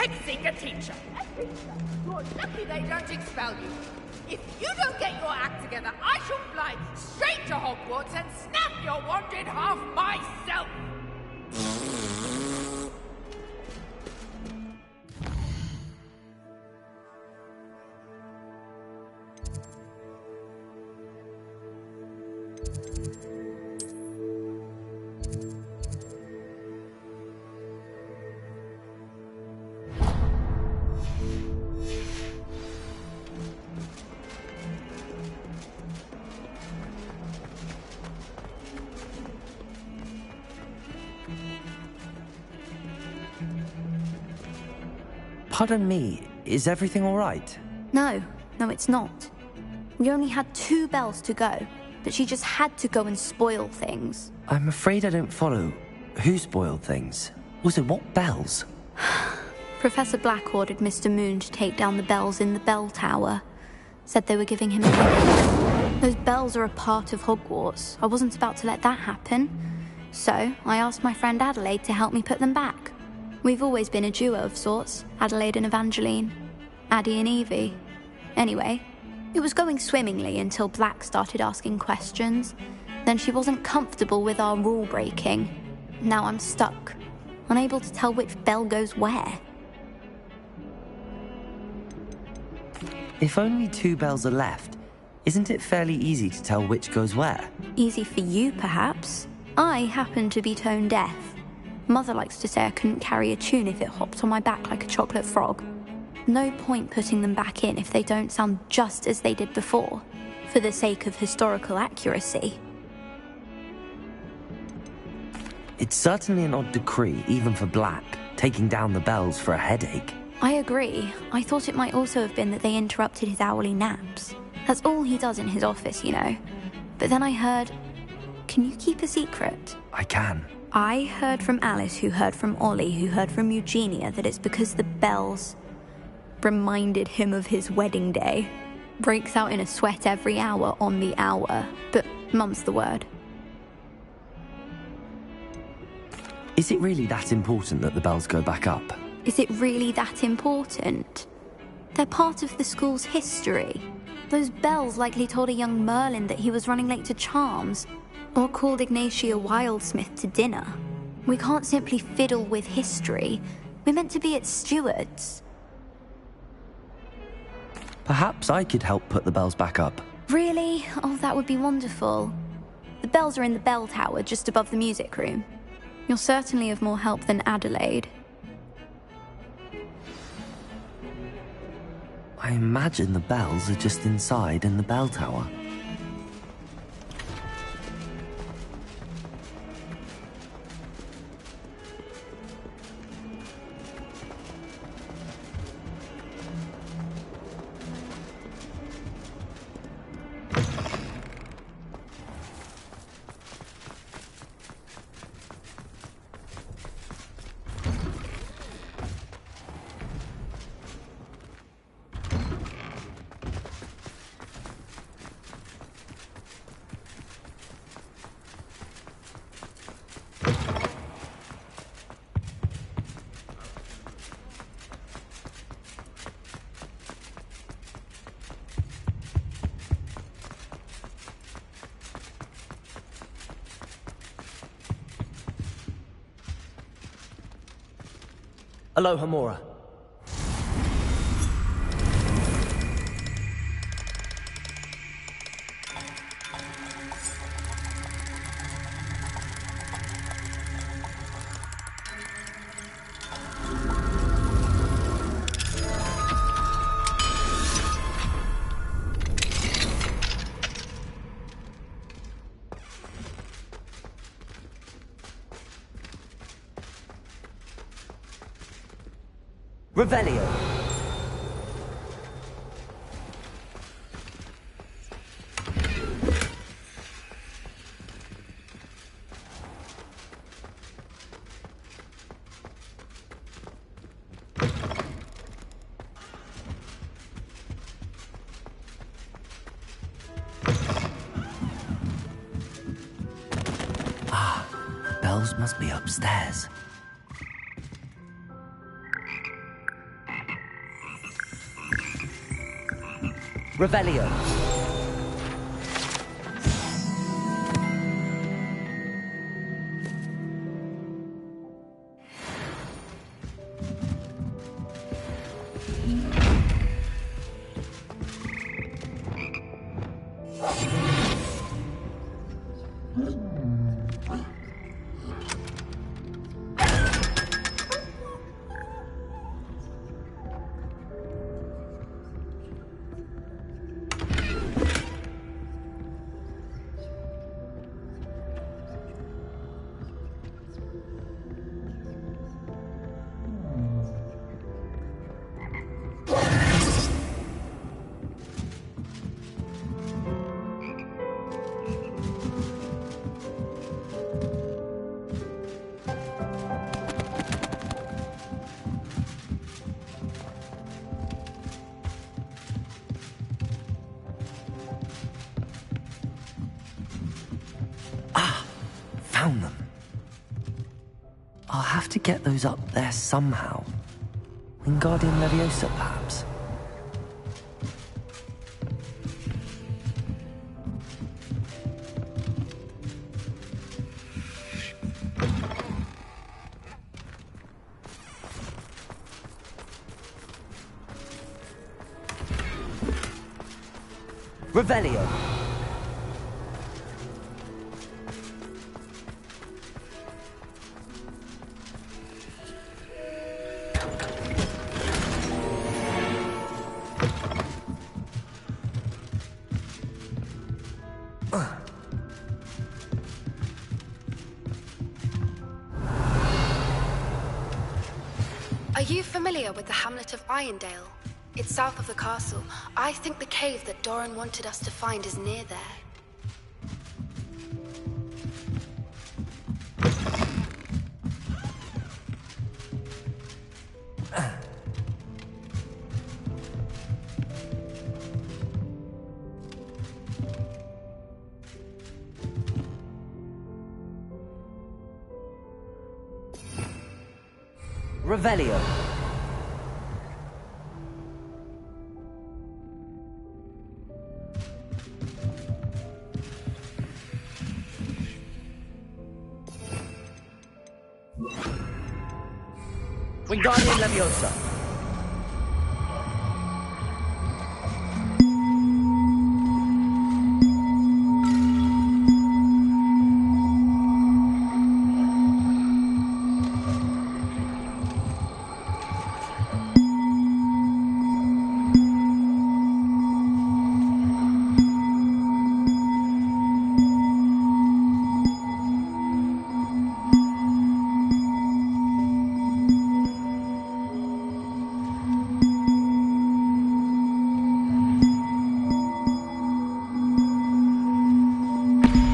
fixing a teacher. You're lucky they don't expel you. If you don't get your act together, I shall fly straight to Hogwarts and snap your wand in half myself! Pardon me, is everything all right? No, it's not. We only had 2 bells to go, but she just had to go and spoil things. I'm afraid I don't follow. Who spoiled things? Also, what bells? Professor Black ordered Mr. Moon to take down the bells in the bell tower. Said they were giving him a headache. Those bells are a part of Hogwarts. I wasn't about to let that happen. So, I asked my friend Adelaide to help me put them back. We've always been a duo of sorts, Adelaide and Evangeline. Addie and Evie. Anyway, it was going swimmingly until Black started asking questions. Then she wasn't comfortable with our rule breaking. Now I'm stuck, unable to tell which bell goes where. If only 2 bells are left, isn't it fairly easy to tell which goes where? Easy for you, perhaps. I happen to be tone deaf. Mother likes to say I couldn't carry a tune if it hopped on my back like a chocolate frog. No point putting them back in if they don't sound just as they did before, for the sake of historical accuracy. It's certainly an odd decree, even for Black, taking down the bells for a headache. I agree. I thought it might also have been that they interrupted his hourly naps. That's all he does in his office, you know. But then I heard... Can you keep a secret? I can. I heard from Alice, who heard from Ollie, who heard from Eugenia, that it's because the bells reminded him of his wedding day. Breaks out in a sweat every hour on the hour, but mum's the word. Is it really that important that the bells go back up? Is it really that important? They're part of the school's history. Those bells likely told a young Merlin that he was running late to Charms, or called Ignatia Wildsmith to dinner. We can't simply fiddle with history. We're meant to be its stewards. Perhaps I could help put the bells back up. Really? Oh, that would be wonderful. The bells are in the bell tower just above the music room. You're certainly of more help than Adelaide. I imagine the bells are just inside in the bell tower. Aloha Mora. Revelio. Bells must be upstairs. Revelio. Found them. I'll have to get those up there somehow. Wingardium Leviosa, perhaps. Revelio. Are you familiar with the hamlet of Irondale? It's south of the castle. I think the cave that Doran wanted us to find is near there. Revelio. Wingardium Leviosa.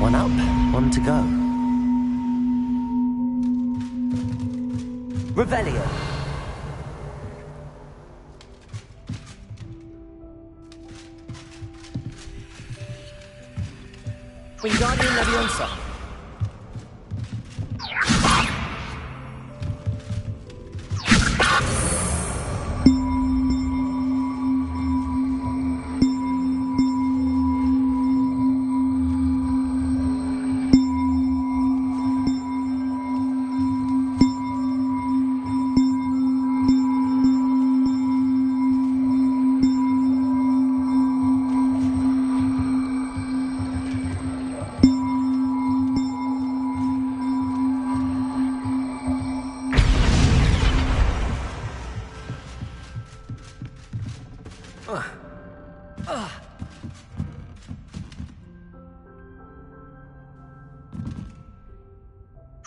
One up, one to go. Revelio. Wingardium Leviosa.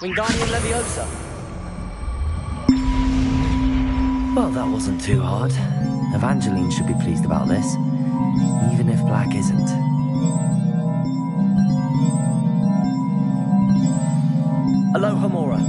Wingardium Leviosa. Well, that wasn't too hard. Evangeline should be pleased about this, even if Black isn't. Aloha Mora.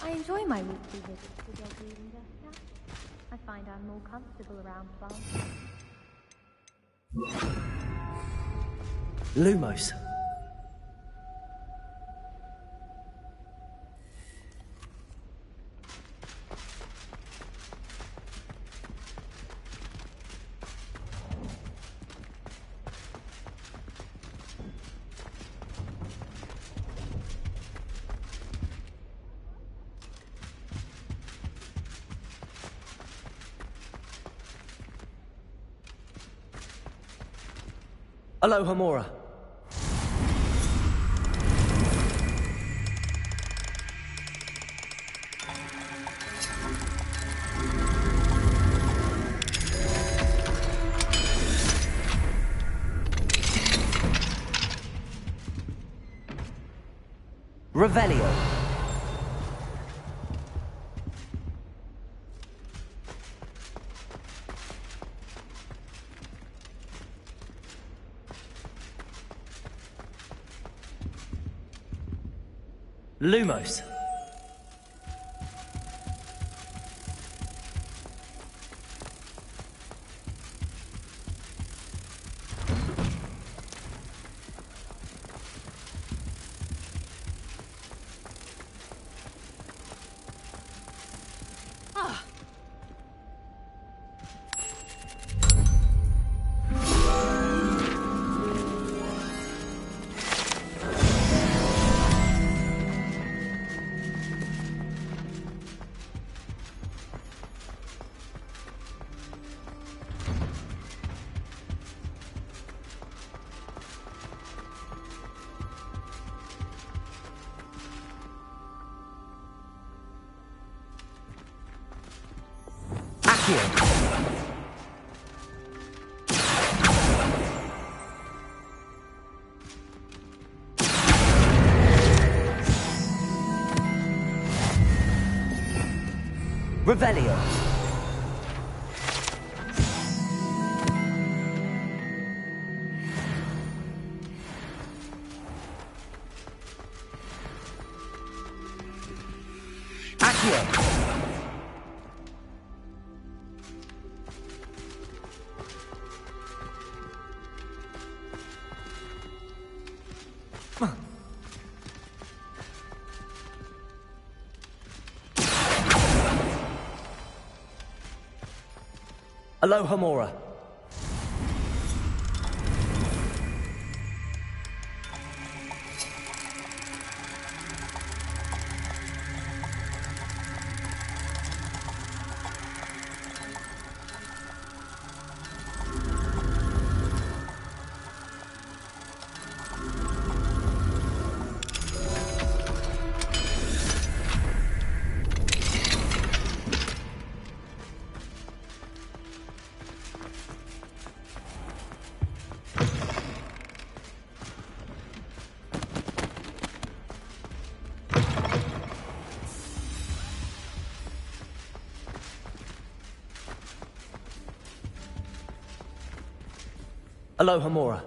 I enjoy my weekly visits to Dog Reading Desk. I find I'm more comfortable around plants. Lumos. Aloha Mora. Revelio. Lumos. Revelio. Accio. Aloha Mora. Aloha Mora.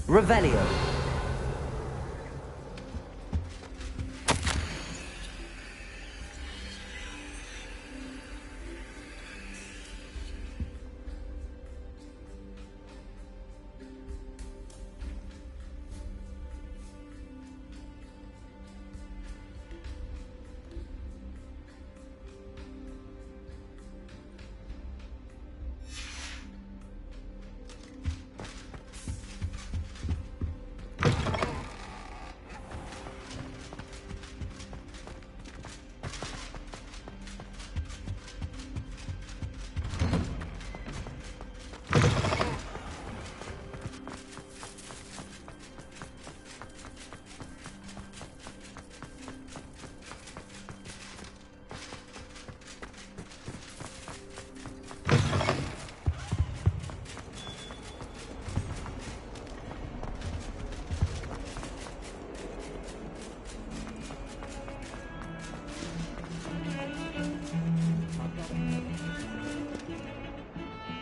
Revelio.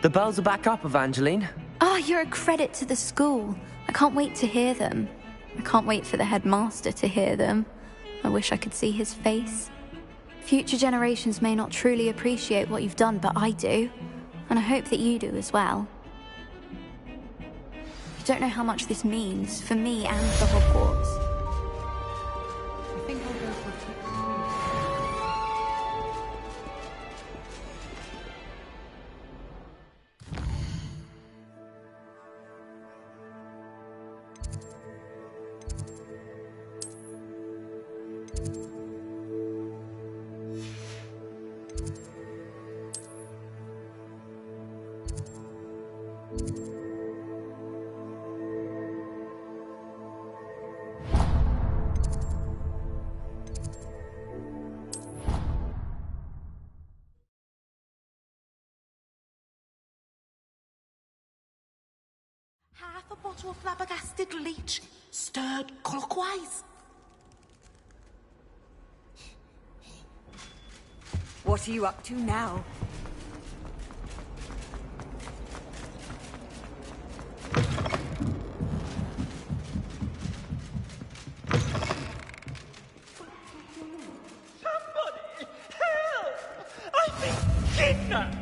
The bells are back up, Evangeline. Oh, you're a credit to the school. I can't wait to hear them. I can't wait for the headmaster to hear them. I wish I could see his face. Future generations may not truly appreciate what you've done, but I do. And I hope that you do as well. You don't know how much this means for me and for Hogwarts. I think I'll go for a quick Half a bottle of flabbergasted leech, stirred clockwise. What are you up to now? Somebody! Help! I've been kidnapped!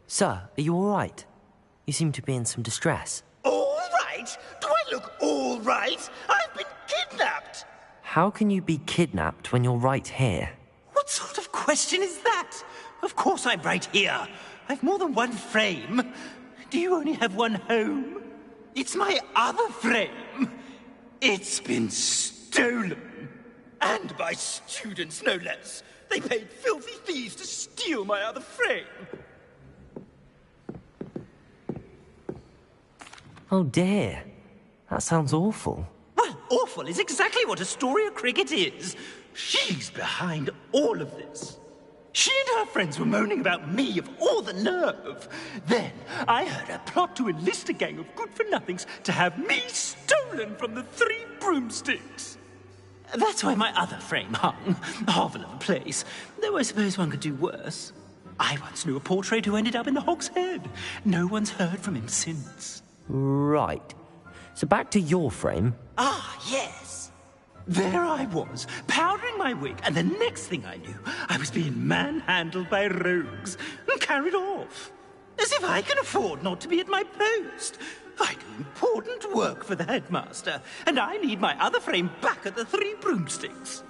Sir, are you all right? You seem to be in some distress. All right? Do I look all right? I've been kidnapped! How can you be kidnapped when you're right here? What sort of question is that? Of course I'm right here. I've more than one frame. Do you only have one home? It's my other frame. It's been stolen. And by students, no less. They paid filthy thieves to steal my other frame. Oh dear. That sounds awful. Well, awful is exactly what Astoria Cricket is. She's behind all of this. She and her friends were moaning about me of all the nerve. Then I heard her plot to enlist a gang of good-for-nothings to have me stolen from the Three Broomsticks. That's why my other frame hung. A hovel of a place. Though I suppose one could do worse. I once knew a portrait who ended up in the Hog's Head. No one's heard from him since. Right. So back to your frame. Ah, yes. There I was, powdering my wig, and the next thing I knew, I was being manhandled by rogues and carried off. As if I can afford not to be at my post. I do important work for the headmaster, and I need my other frame back at the Three Broomsticks.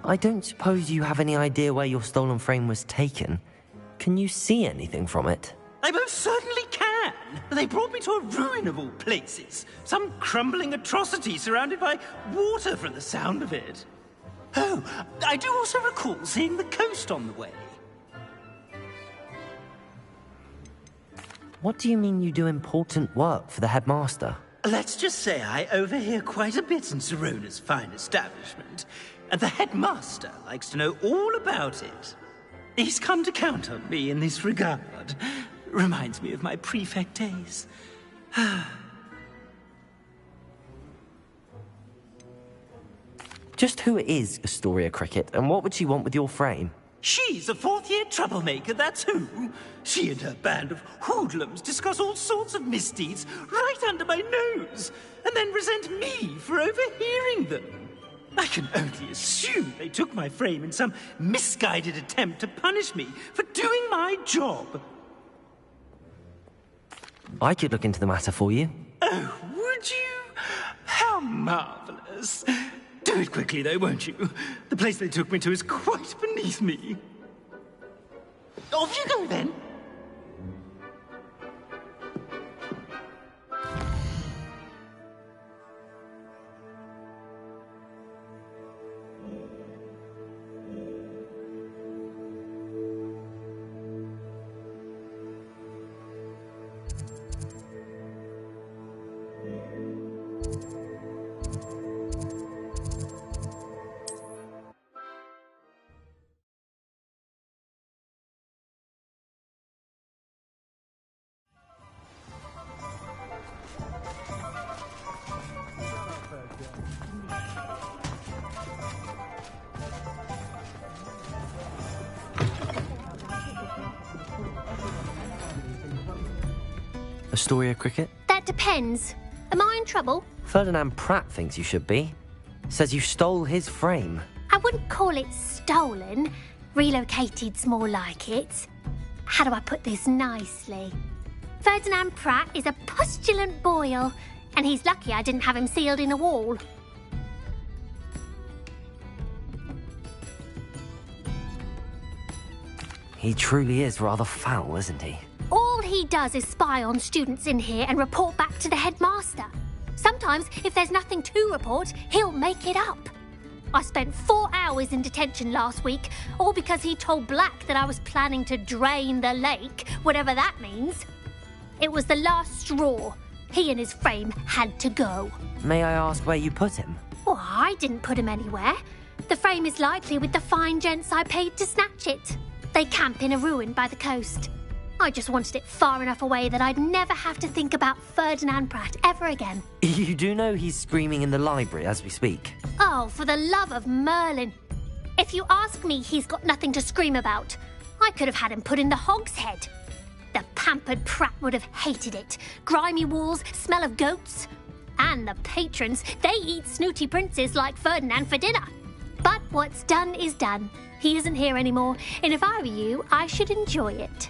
I don't suppose you have any idea where your stolen frame was taken. Can you see anything from it? I most certainly can. They brought me to a ruin of all places. Some crumbling atrocity surrounded by water from the sound of it. Oh, I do also recall seeing the coast on the way. What do you mean you do important work for the headmaster? Let's just say I overhear quite a bit in Sirona's fine establishment, and the headmaster likes to know all about it. He's come to count on me in this regard. Reminds me of my prefect days. Just who is Astoria Cricket, and what would she want with your frame? She's a fourth-year troublemaker, that's who. She and her band of hoodlums discuss all sorts of misdeeds right under my nose, and then resent me for overhearing them. I can only assume they took my frame in some misguided attempt to punish me for doing my job. I could look into the matter for you. Oh, would you? How marvelous. Do it quickly, though, won't you? The place they took me to is quite beneath me. Off you go, then. Astoria Cricket? That depends. Am I in trouble? Ferdinand Pratt thinks you should be. Says you stole his frame. I wouldn't call it stolen. Relocated's more like it. How do I put this nicely? Ferdinand Pratt is a postulant boil, and he's lucky I didn't have him sealed in a wall. He truly is rather foul, isn't he? All he does is spy on students in here and report back to the headmaster. Sometimes, if there's nothing to report, he'll make it up. I spent 4 hours in detention last week, all because he told Black that I was planning to drain the lake, whatever that means. It was the last straw. He and his frame had to go. May I ask where you put him? Well, I didn't put him anywhere. The frame is likely with the fine gents I paid to snatch it. They camp in a ruin by the coast. I just wanted it far enough away that I'd never have to think about Ferdinand Pratt ever again. You do know he's screaming in the library as we speak. Oh, for the love of Merlin. If you ask me, he's got nothing to scream about. I could have had him put in the hogshead. The pampered Pratt would have hated it. Grimy walls, smell of goats. And the patrons, they eat snooty princes like Ferdinand for dinner. But what's done is done. He isn't here anymore, and if I were you, I should enjoy it.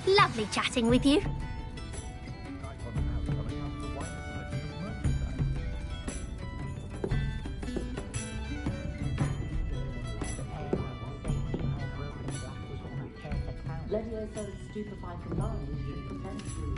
Lovely chatting with you. Levioso stupefied combined should potentially...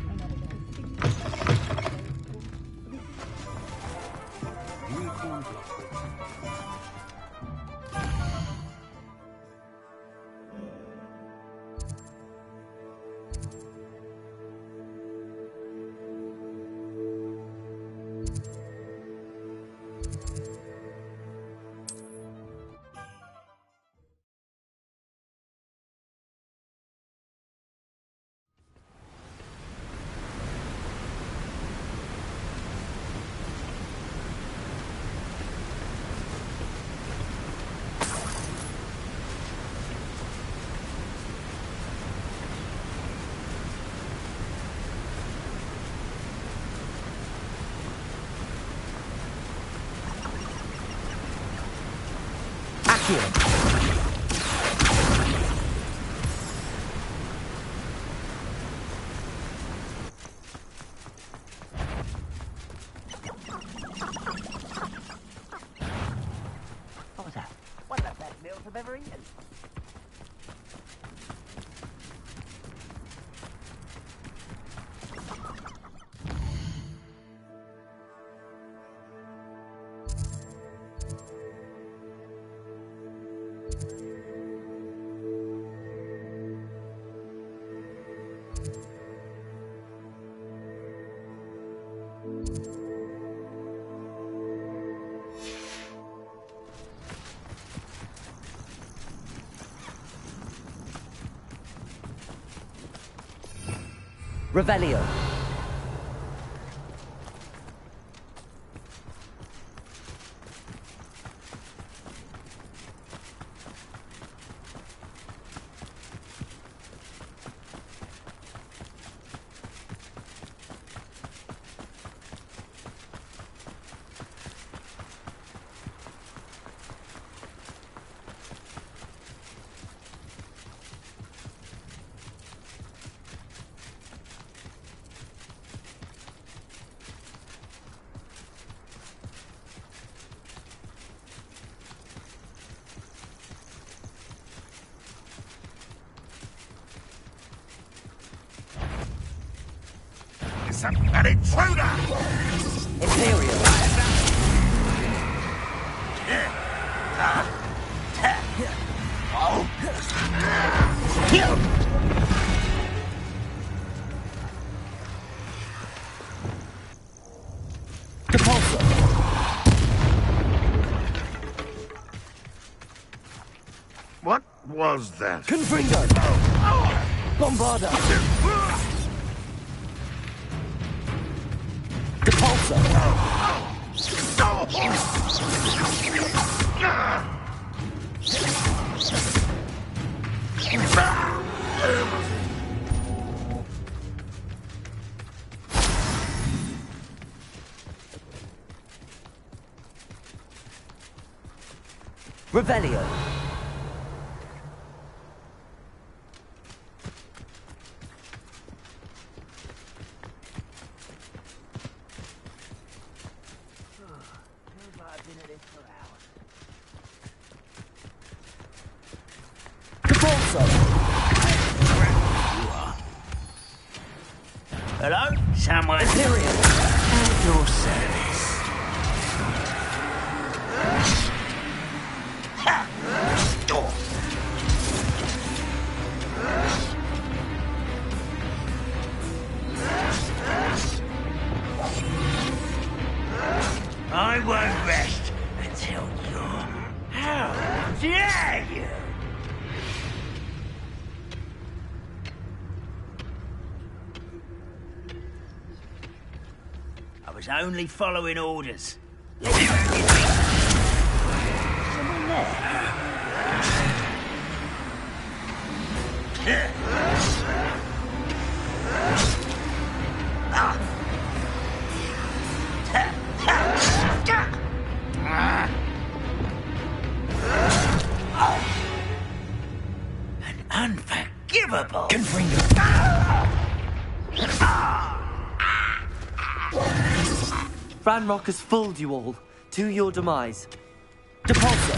What was that? One of the best meals I've ever eaten. Revelio. An intruder! Imperial. Depulso. What was that? Confringo. Bombarda. Depulso. Revelio. Hello? Someone? Imperium. At your service. Ha! Door. I won't rest until you're... How dare you! I was only following orders. Someone there? An unforgivable... Ranrock has fooled you all. To your demise. Depulso.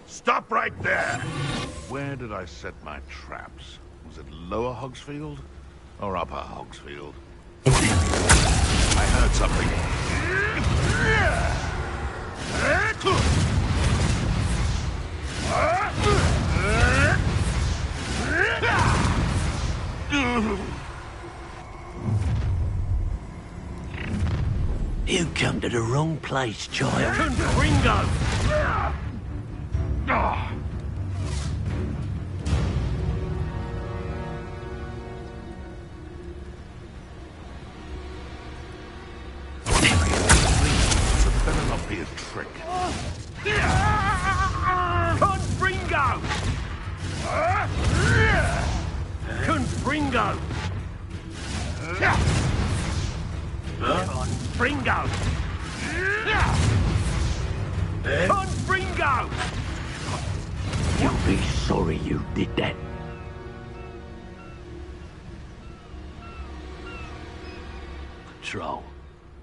Stop right there! Where did I set my traps? Was it Lower Hogsfield or Upper Hogsfield? I heard something. You come to the wrong place, child. Ringo! So it better not be a trick. Confringo! Confringo! Confringo! Confringo! You'll be sorry you did that. Troll.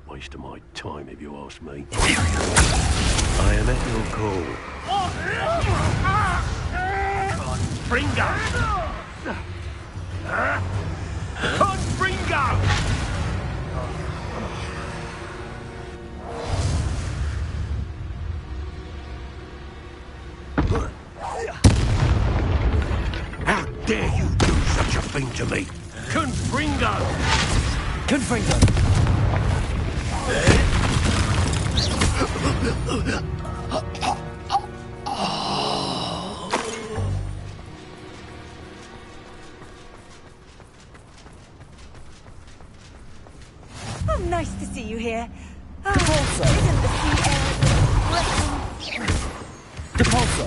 Waste of my time if you ask me. I am at your call. Confringo! Confringo! How dare you do such a thing to me? Confringo! Confringo. Oh, nice to see you here. Isn't the sea air... Depulso!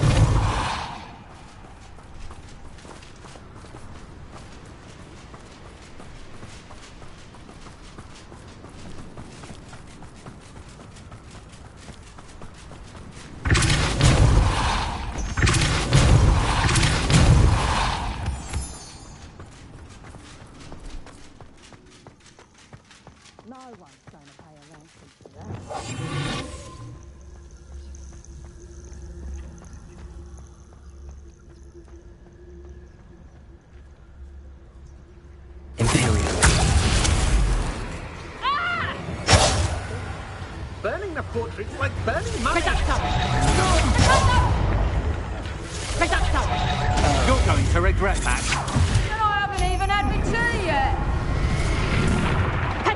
No one's going to pay a ransom for that. Burning the portrait's like burning money. You're going to regret that. And I haven't even had my tea yet.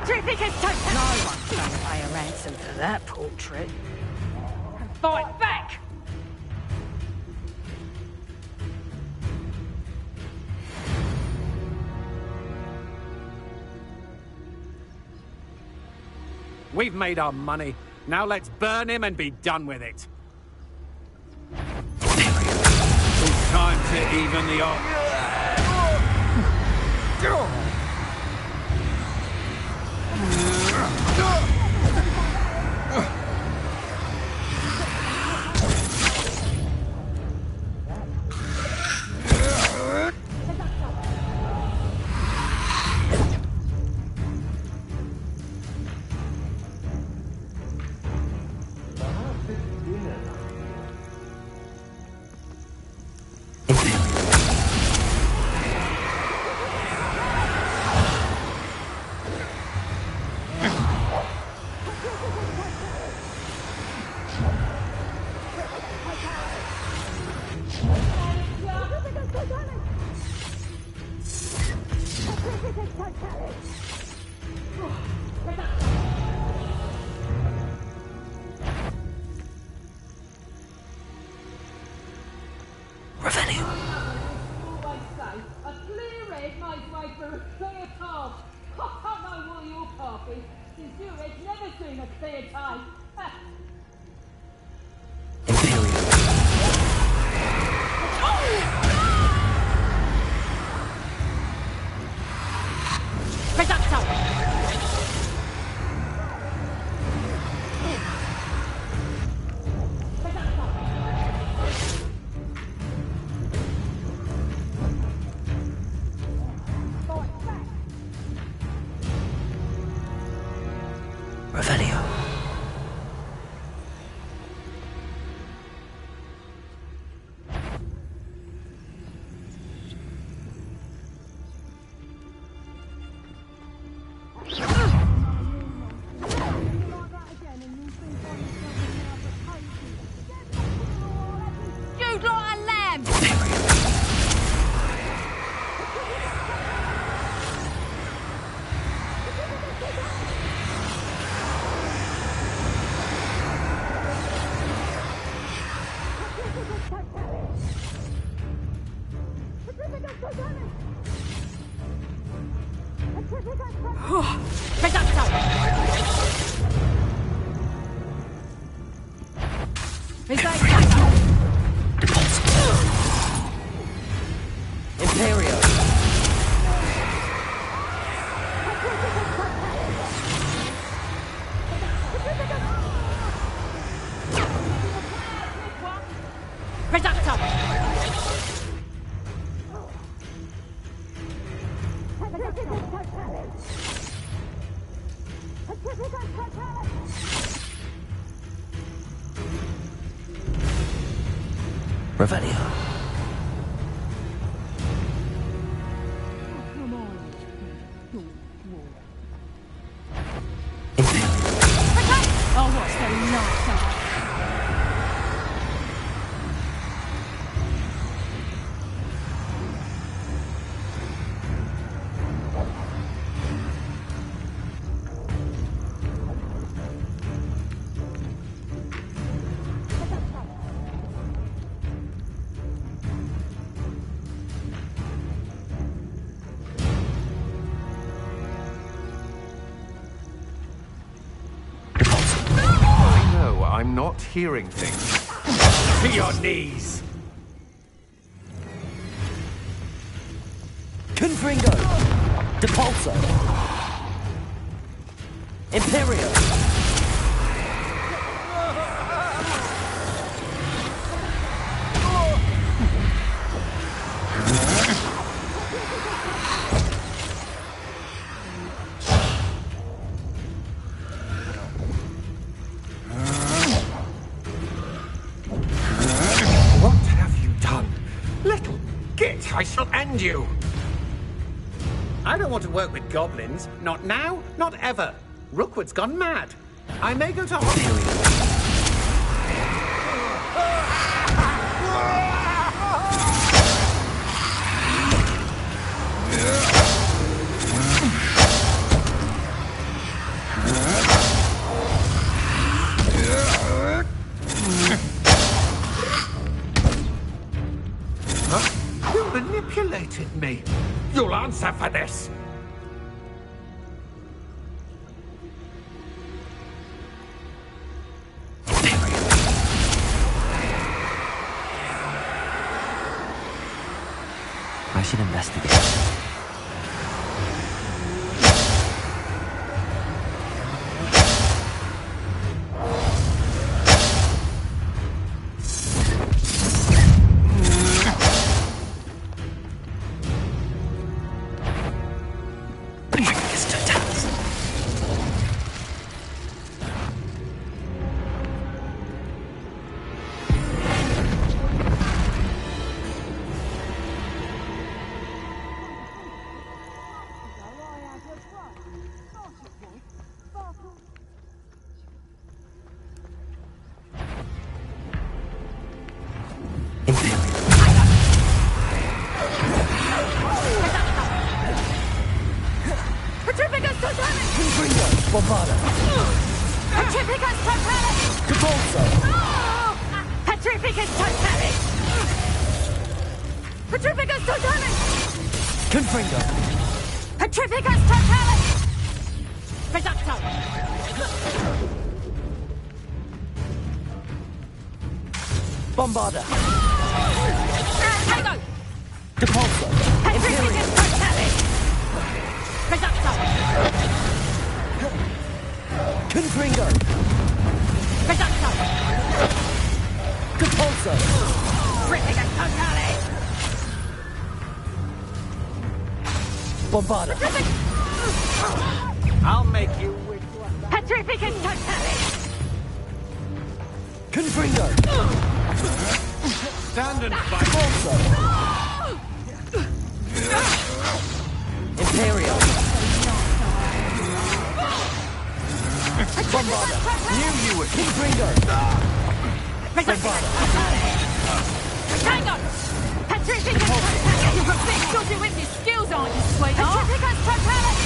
No one's going to pay a ransom for that portrait. Fight back! We've made our money. Now let's burn him and be done with it. It's time to even the odds. Revelio. Oh, what's so nice about it? not hearing things. To your knees! Confringo! Depulso! Imperio! What have you done? Little git, I shall end you! I don't want to work with goblins. Not now, not ever. Rookwood's gone mad. I may go to Hogwarts. You manipulated me. You'll answer for this. I should investigate. Bombarda! Petrificus Totalis! Depulso! Petrificus Totalis! Petrificus Totalis! Confringo! Petrificus Totalis! Reducto! Bombarda! Tango! Depulso! Petrificus Totalis! Reducto! Confringo! Reducto! Depulso! Petrificus Totalis! Bombarda! I'll make you wish. Petrificus Totalis! Confringo! Stand and fight. Depulso! Imperial! Bombarda! Knew you were Confringo! Bombarda! Tango! Petrificus Totalis! You've a bit dodgy with your skills, aren't you, sweetheart? Petrificus Totalis!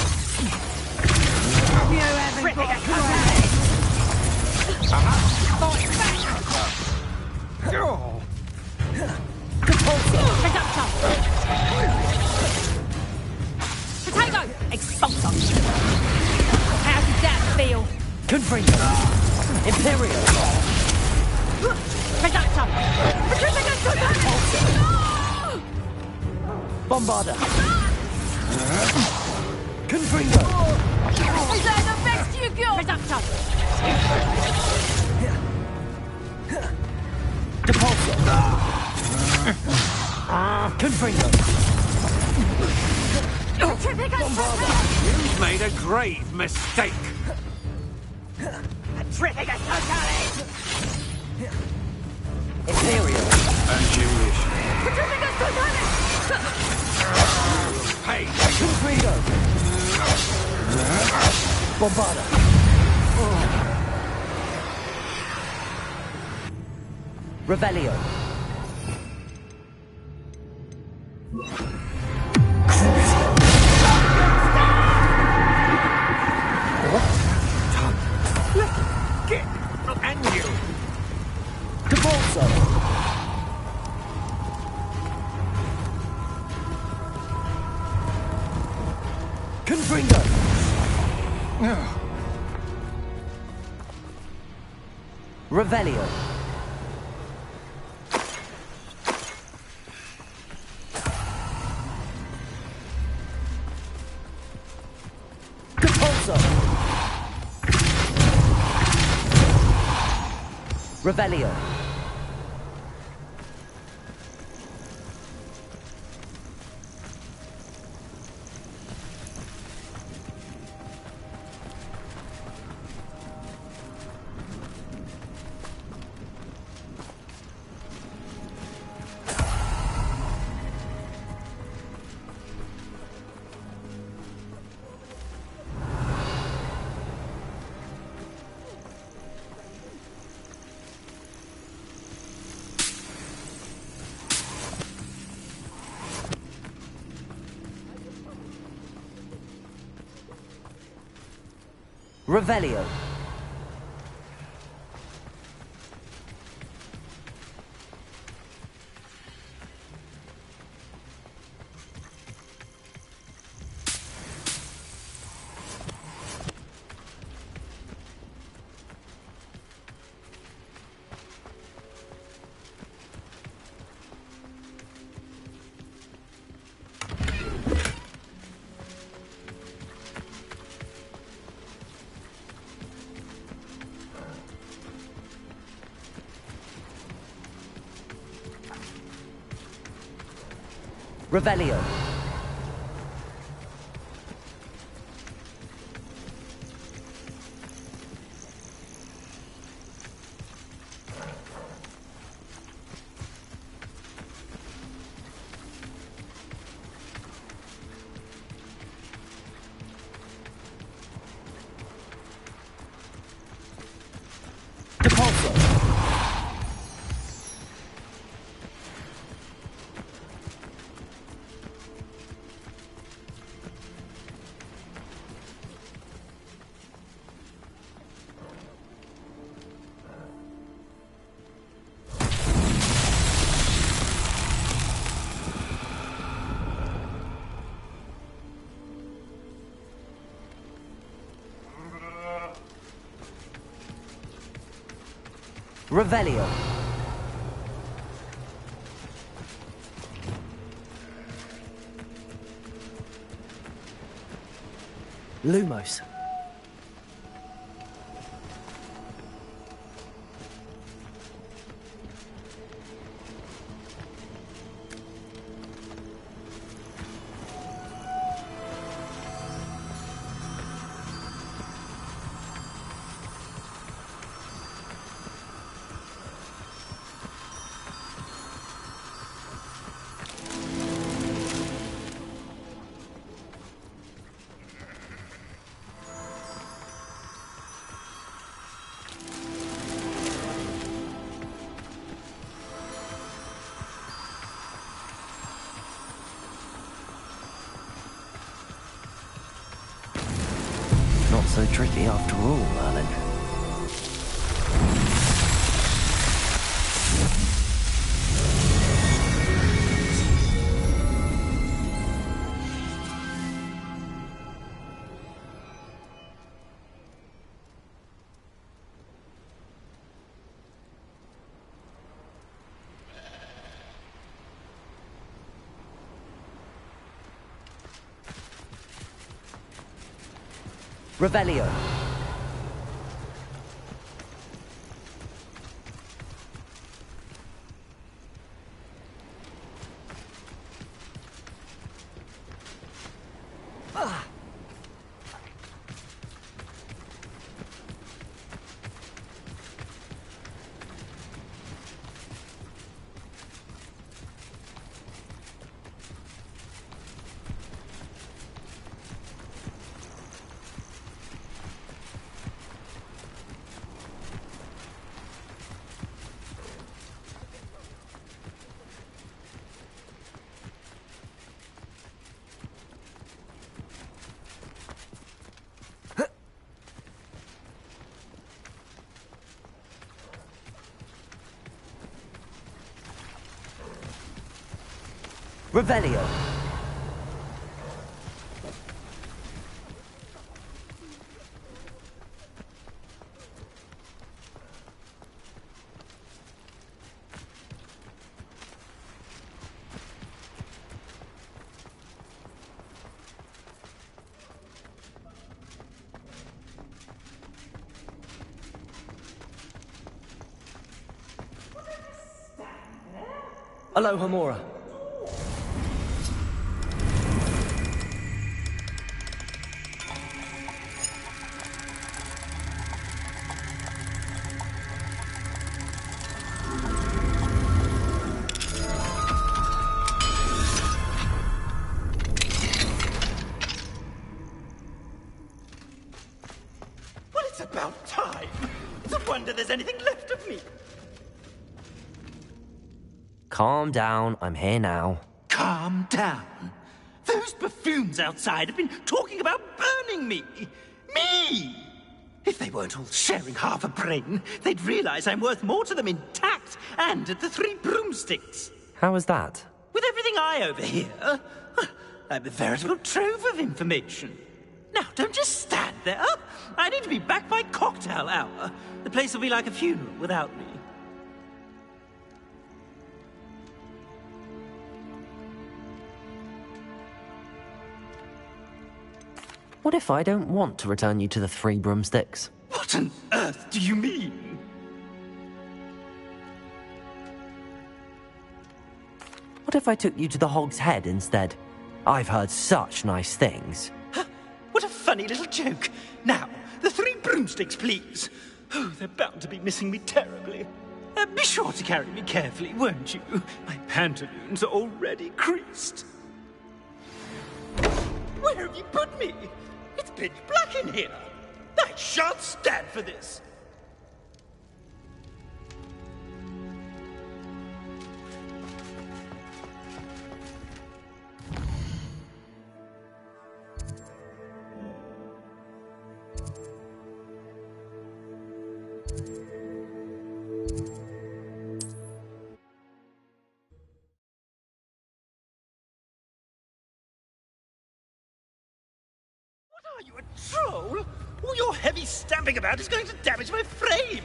You haven't got a Totalis! Fight back! Depulso! Reducto! Potato! Expulso! How does that feel? Confringo! Imperial! Reducto! Petrificus Totalis! Bombarda! Confringo! Is that the best you got? Reducto! Depulso! Confringo! Petrificus Totalis! You've made a grave mistake. Petrificus Totalis! Imperial! As you wish. Petrificus Totalis! Hey, Confringo! Bombarda! Revelio! get and you. Depulso! Confringo! Revelio! Revelio. Compulso. Revelio. Revelio. Revelio. Depulso. Revelio. Lumos. Not so tricky after all, Merlin. Revelio. Revelio. Aloha, Mora. Well, it's about time. It's a wonder there's anything left of me. Calm down, I'm here now. Calm down. Those buffoons outside have been talking about burning me. Me! If they weren't all sharing half a brain, they'd realize I'm worth more to them intact and at the Three Broomsticks. How was that? With everything I overhear, I'm a veritable trove of information. Now, don't just stand there. I need to be back by cocktail hour. The place will be like a funeral without me. What if I don't want to return you to the Three Broomsticks? What on earth do you mean? What if I took you to the Hog's Head instead? I've heard such nice things. What a funny little joke. Now, the Three Broomsticks, please. Oh, they're bound to be missing me terribly. Be sure to carry me carefully, won't you? My pantaloons are already creased. Where have you put me? It's pitch black in here. I shan't stand for this. Are you a troll? All your heavy stamping about is going to damage my frame!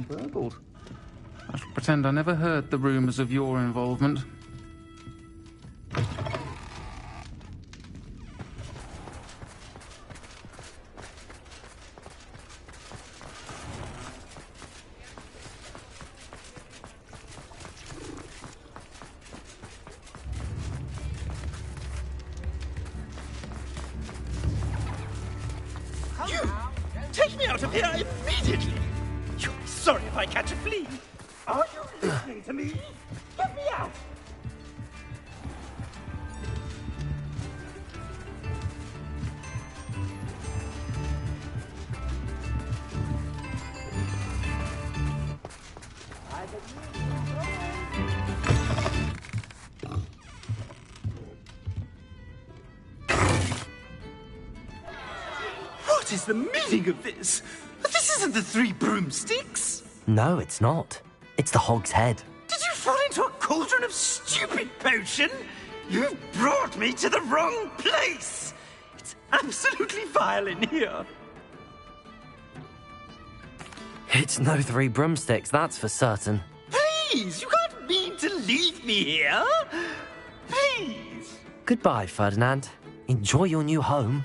Burgled. I shall pretend I never heard the rumours of your involvement. You! Take me out of here immediately! You'll be sorry if I catch a flea! Are you listening to me? Get me out! What is the meaning of this? This isn't the Three Broomsticks! No, it's not. It's the Hog's Head. Did you fall into a cauldron of stupid potion? You've brought me to the wrong place! It's absolutely vile in here. It's no Three Broomsticks, that's for certain. Please, you can't mean to leave me here. Please. Goodbye, Ferdinand. Enjoy your new home.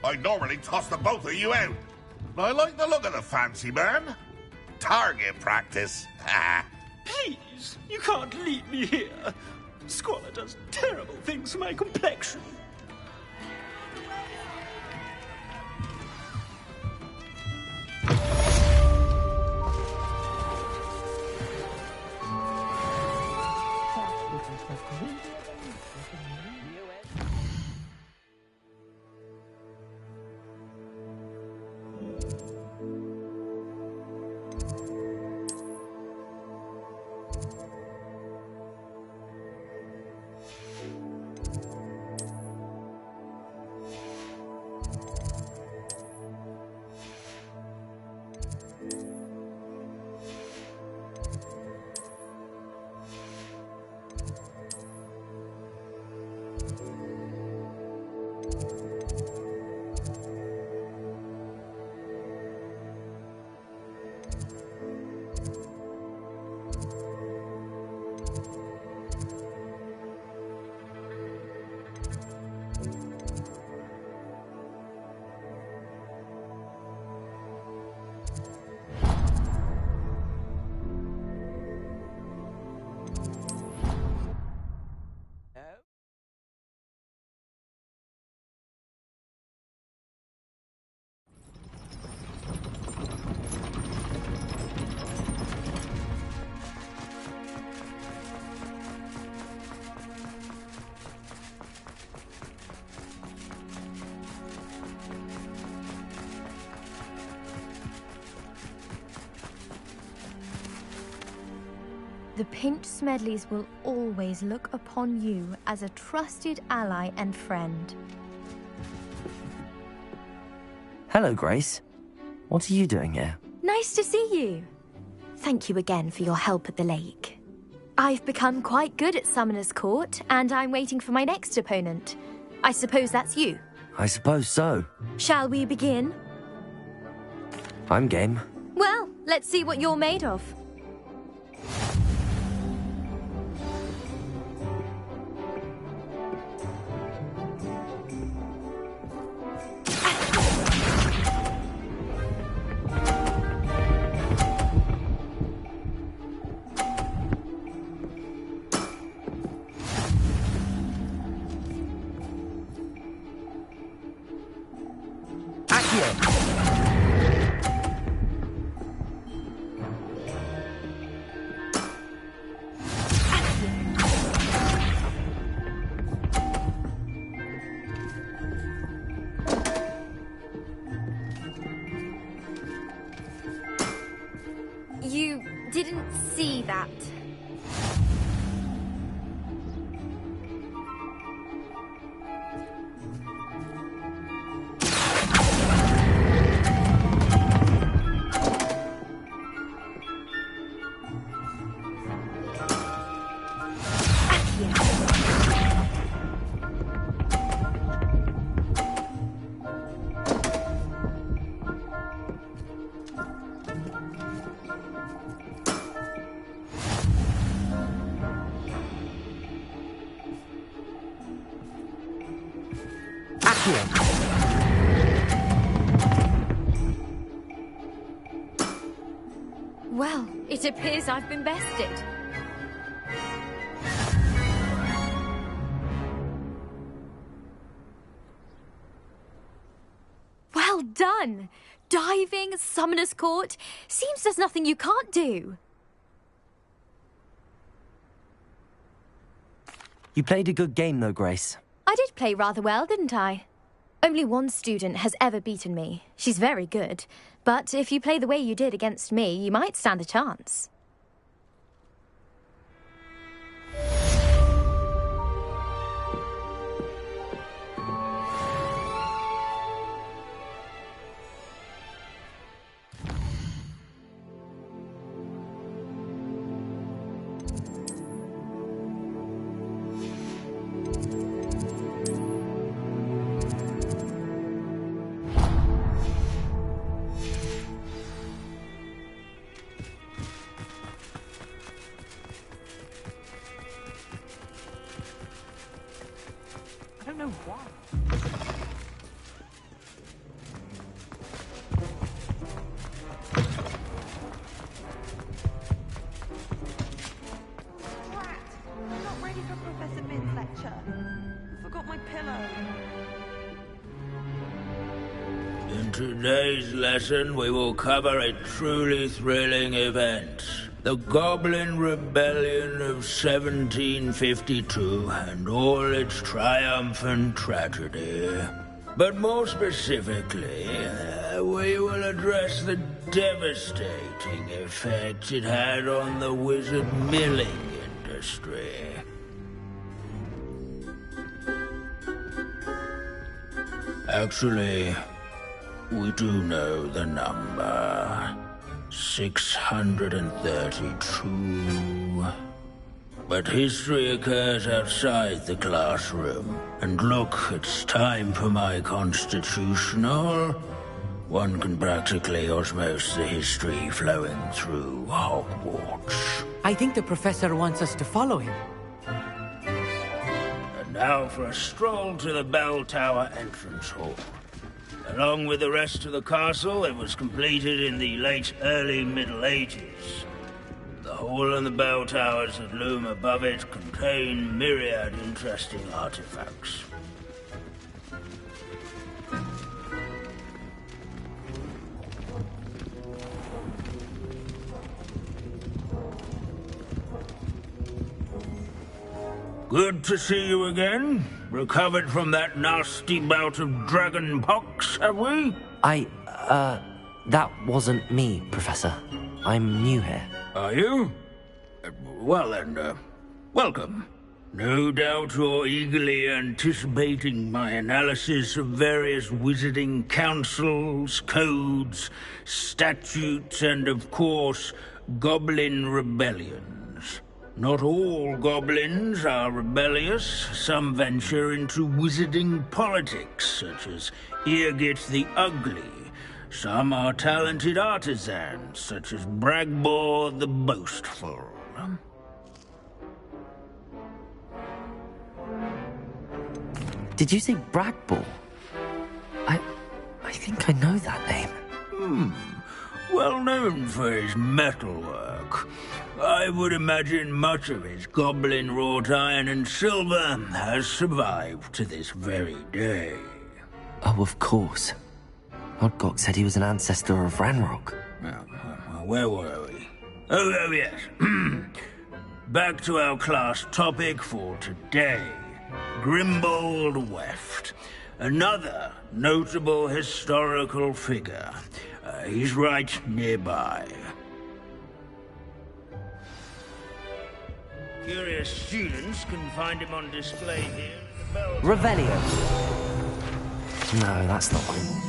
I normally toss the both of you out. I like the look of the fancy man. Target practice. Please, you can't leave me here. Squalor does terrible things to my complexion. The Pinch Smedleys will always look upon you as a trusted ally and friend. Hello, Grace. What are you doing here? Nice to see you. Thank you again for your help at the lake. I've become quite good at Summoner's Court, and I'm waiting for my next opponent. I suppose that's you. I suppose so. Shall we begin? I'm game. Well, let's see what you're made of. You didn't see that. Well, it appears I've been bested. Well done! Diving, Summoner's Court. Seems there's nothing you can't do. You played a good game, though, Grace. I did play rather well, didn't I? Only one student has ever beaten me. She's very good. But if you play the way you did against me, you might stand a chance. I don't know why. Rat! I'm not ready for Professor Bin's lecture. I forgot my pillow. In today's lesson, we will cover a truly thrilling event. The Goblin Rebellion of 1752 and all its triumphant tragedy. But more specifically, we will address the devastating effect it had on the wizard milling industry. Actually, we do know the number. 632. But history occurs outside the classroom. And look, it's time for my constitutional. One can practically osmose the history flowing through Hogwarts. I think the professor wants us to follow him. And now for a stroll to the bell tower entrance hall. Along with the rest of the castle, it was completed in the late early Middle Ages. The hall and the bell towers that loom above it contain myriad interesting artifacts. Good to see you again. Recovered from that nasty bout of dragon pox, have we? That wasn't me, Professor. I'm new here. Are you? Well then, welcome. No doubt you're eagerly anticipating my analysis of various wizarding councils, codes, statutes, and of course, goblin rebellions. Not all goblins are rebellious. Some venture into wizarding politics, such as Irgit the Ugly. Some are talented artisans, such as Bragbor the Boastful. Did you say Bragbor? I think I know that name. Well known for his metalwork. I would imagine much of his goblin-wrought iron and silver has survived to this very day. Oh, of course. Odgok said he was an ancestor of Ranrock. Where were we? Oh yes. Back to our class topic for today. Grimbold Weft. Another notable historical figure. He's right nearby. Curious students can find him on display here at the Bell Tower. Revelio. No, that's not Grimbold.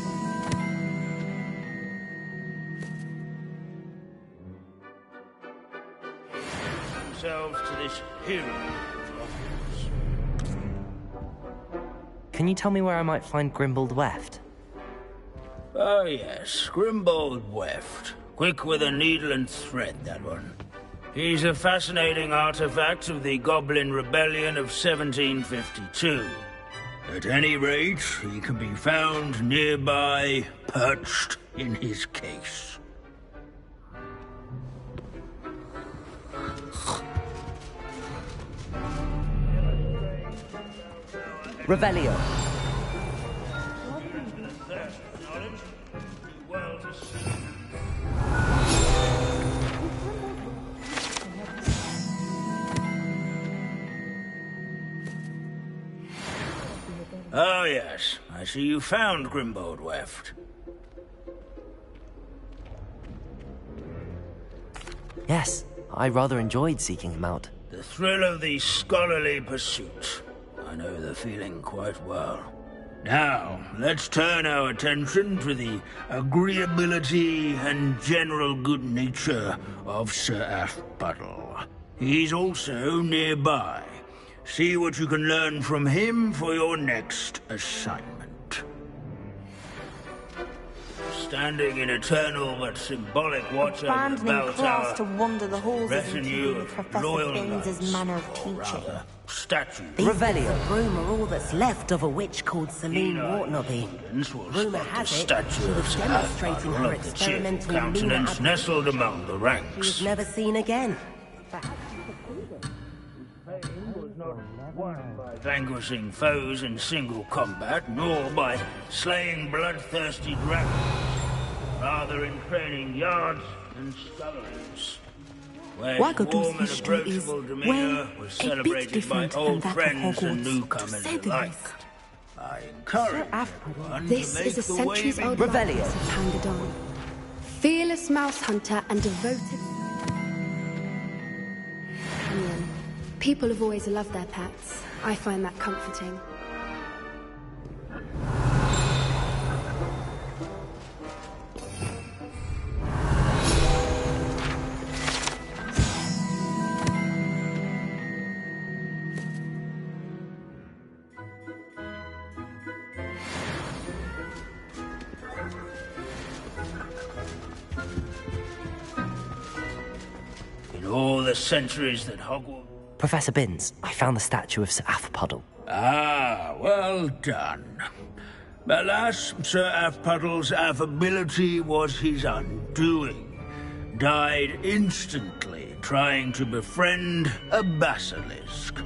Themselves to this hero. Can you tell me where I might find Grimbold Weft? Oh yes, Grimbold Weft. Quick with a needle and thread, that one. He's a fascinating artifact of the Goblin Rebellion of 1752. At any rate, he can be found nearby, perched in his case. Revelio. Oh yes, I see you found Grimbold Weft. Yes, I rather enjoyed seeking him out. The thrill of the scholarly pursuit. I know the feeling quite well. Now, let's turn our attention to the agreeability and general good nature of Sir Aphpuddle. He's also nearby. See what you can learn from him for your next assignment. Standing in eternal but symbolic watch over the bell tower, to wander the halls retinue of Professor loyal Binns' knights, manner of or teaching. rather, statues. Revelio. Rumour all that's left of a witch called Celine Wartnaby. Rumour has it she was demonstrating her experimental countenance nestled among the She ranks. was never seen again. Vanquishing foes in single combat, nor by slaying bloodthirsty dragons, rather in training yards and sculleries. Where warm and approachable demeanor was celebrated by old friends and newcomers alike. I encourage everyone This to make is a the waving centuries-old lighthouse of Pangadon. Fearless mouse hunter and devoted companion. People have always loved their pets. I find that comforting. In all the centuries that Hogwarts... Professor Binns, I found the statue of Sir Aphpuddle. Ah, well done. Alas, Sir Aphpuddle's affability was his undoing. Died instantly trying to befriend a basilisk.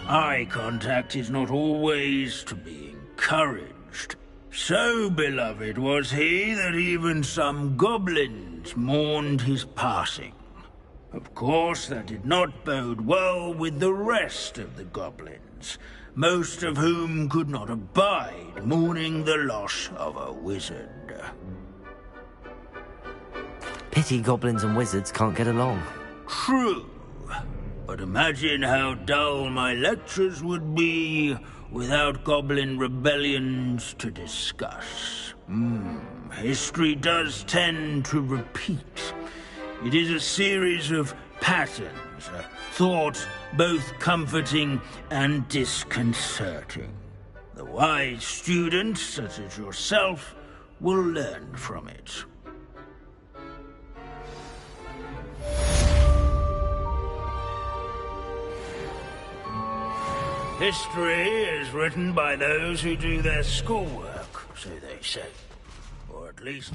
Eye contact is not always to be encouraged. So beloved was he that even some goblins mourned his passing. Of course, that did not bode well with the rest of the goblins, most of whom could not abide mourning the loss of a wizard. Pity goblins and wizards can't get along. True. But imagine how dull my lectures would be without goblin rebellions to discuss. History does tend to repeat. It is a series of patterns, a thought both comforting and disconcerting. The wise student, such as yourself, will learn from it. History is written by those who do their schoolwork, so they say. Or at least...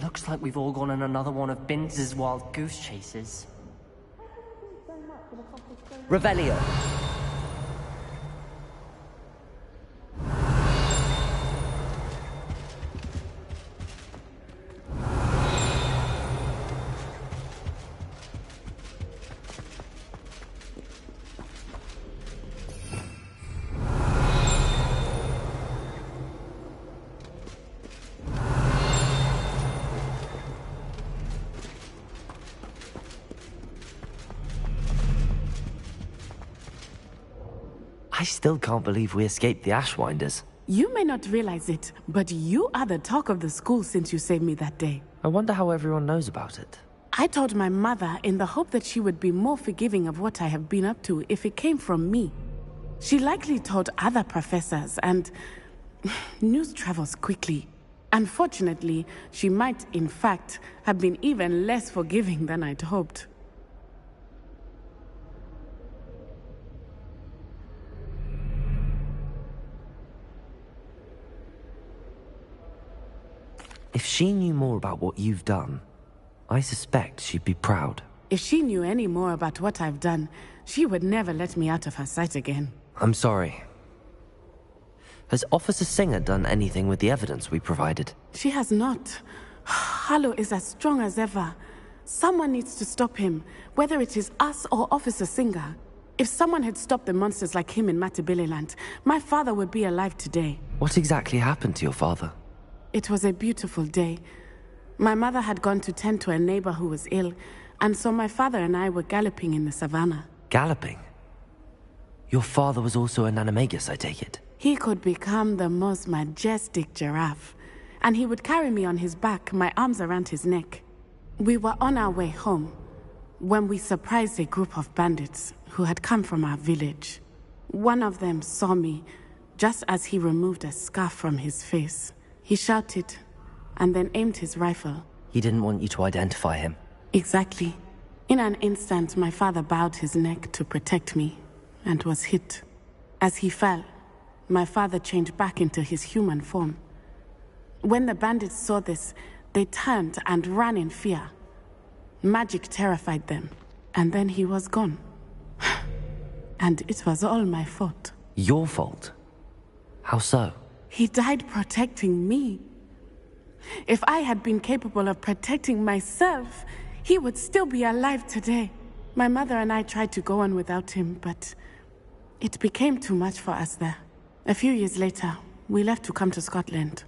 Looks like we've all gone on another one of Binz's wild goose chases. Revelio. I still can't believe we escaped the Ashwinders. You may not realize it, but you are the talk of the school since you saved me that day. I wonder how everyone knows about it. I told my mother in the hope that she would be more forgiving of what I have been up to if it came from me. She likely told other professors, and news travels quickly. Unfortunately, she might, in fact, have been even less forgiving than I'd hoped. If she knew more about what you've done, I suspect she'd be proud. If she knew any more about what I've done, she would never let me out of her sight again. I'm sorry. Has Officer Singer done anything with the evidence we provided? She has not. Harlow is as strong as ever. Someone needs to stop him, whether it is us or Officer Singer. If someone had stopped the monsters like him in Matabeleland, my father would be alive today. What exactly happened to your father? It was a beautiful day. My mother had gone to tend to a neighbor who was ill, and so my father and I were galloping in the savannah. Galloping? Your father was also an animagus, I take it? He could become the most majestic giraffe, and he would carry me on his back, my arms around his neck. We were on our way home when we surprised a group of bandits who had come from our village. One of them saw me just as he removed a scarf from his face. He shouted, and then aimed his rifle. He didn't want you to identify him. Exactly. In an instant, my father bowed his neck to protect me, and was hit. As he fell, my father changed back into his human form. When the bandits saw this, they turned and ran in fear. Magic terrified them, and then he was gone. And it was all my fault. Your fault? How so? He died protecting me. If I had been capable of protecting myself, he would still be alive today. My mother and I tried to go on without him, but it became too much for us there. A few years later, we left to come to Scotland.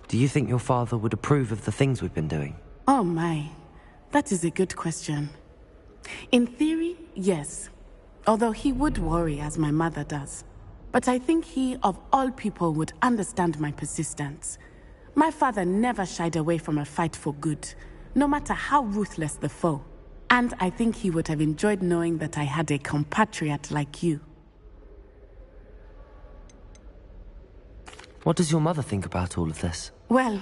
Do you think your father would approve of the things we've been doing? Oh my, that is a good question. In theory, yes. Although he would worry, as my mother does. But I think he, of all people, would understand my persistence. My father never shied away from a fight for good, no matter how ruthless the foe. And I think he would have enjoyed knowing that I had a compatriot like you. What does your mother think about all of this? Well,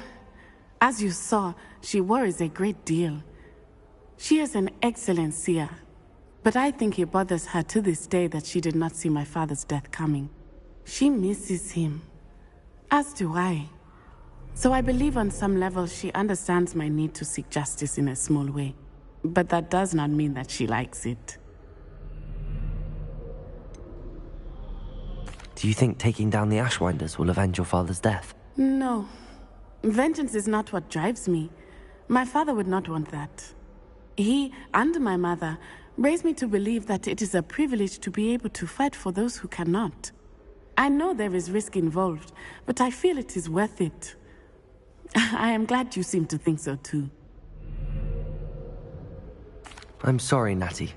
as you saw, she worries a great deal. She is an excellent seer, but I think it bothers her to this day that she did not see my father's death coming. She misses him, as do I. So I believe on some level she understands my need to seek justice in a small way. But that does not mean that she likes it. Do you think taking down the Ashwinders will avenge your father's death? No. Vengeance is not what drives me. My father would not want that. He, and my mother, raised me to believe that it is a privilege to be able to fight for those who cannot. I know there is risk involved, but I feel it is worth it. I am glad you seem to think so too. I'm sorry, Natty.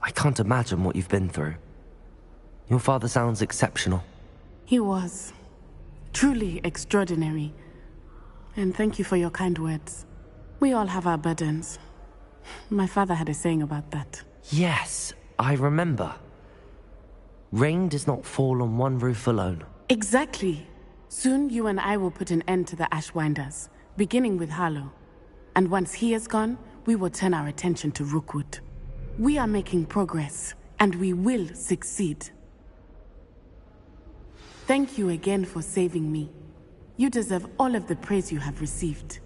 I can't imagine what you've been through. Your father sounds exceptional. He was. Truly extraordinary. And thank you for your kind words. We all have our burdens. My father had a saying about that. Yes, I remember. Rain does not fall on one roof alone. Exactly. Soon you and I will put an end to the Ashwinders, beginning with Harlow. And once he is gone, we will turn our attention to Rookwood. We are making progress, and we will succeed. Thank you again for saving me. You deserve all of the praise you have received.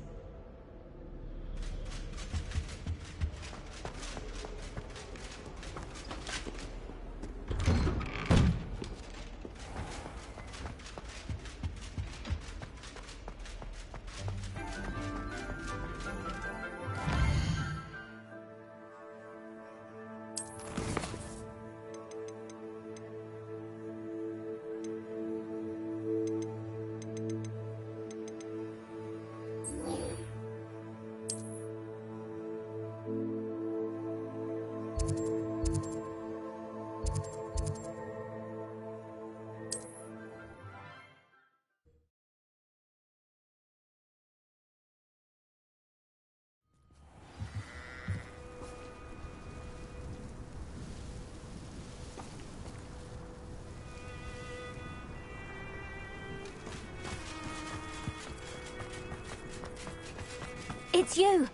It's you!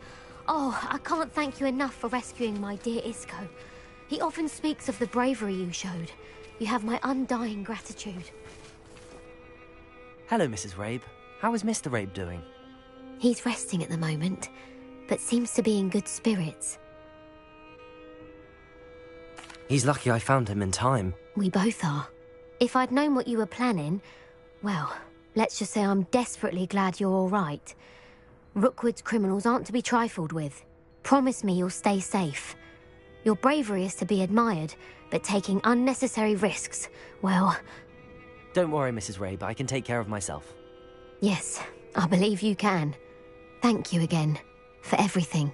Oh, I can't thank you enough for rescuing my dear Isco. He often speaks of the bravery you showed. You have my undying gratitude. Hello, Mrs. Rabe. How is Mr. Rabe doing? He's resting at the moment, but seems to be in good spirits. He's lucky I found him in time. We both are. If I'd known what you were planning, well, let's just say I'm desperately glad you're all right. Rookwood's criminals aren't to be trifled with. Promise me you'll stay safe. Your bravery is to be admired, but taking unnecessary risks, well... Don't worry, Mrs. Rabe. I can take care of myself. Yes, I believe you can. Thank you again, for everything.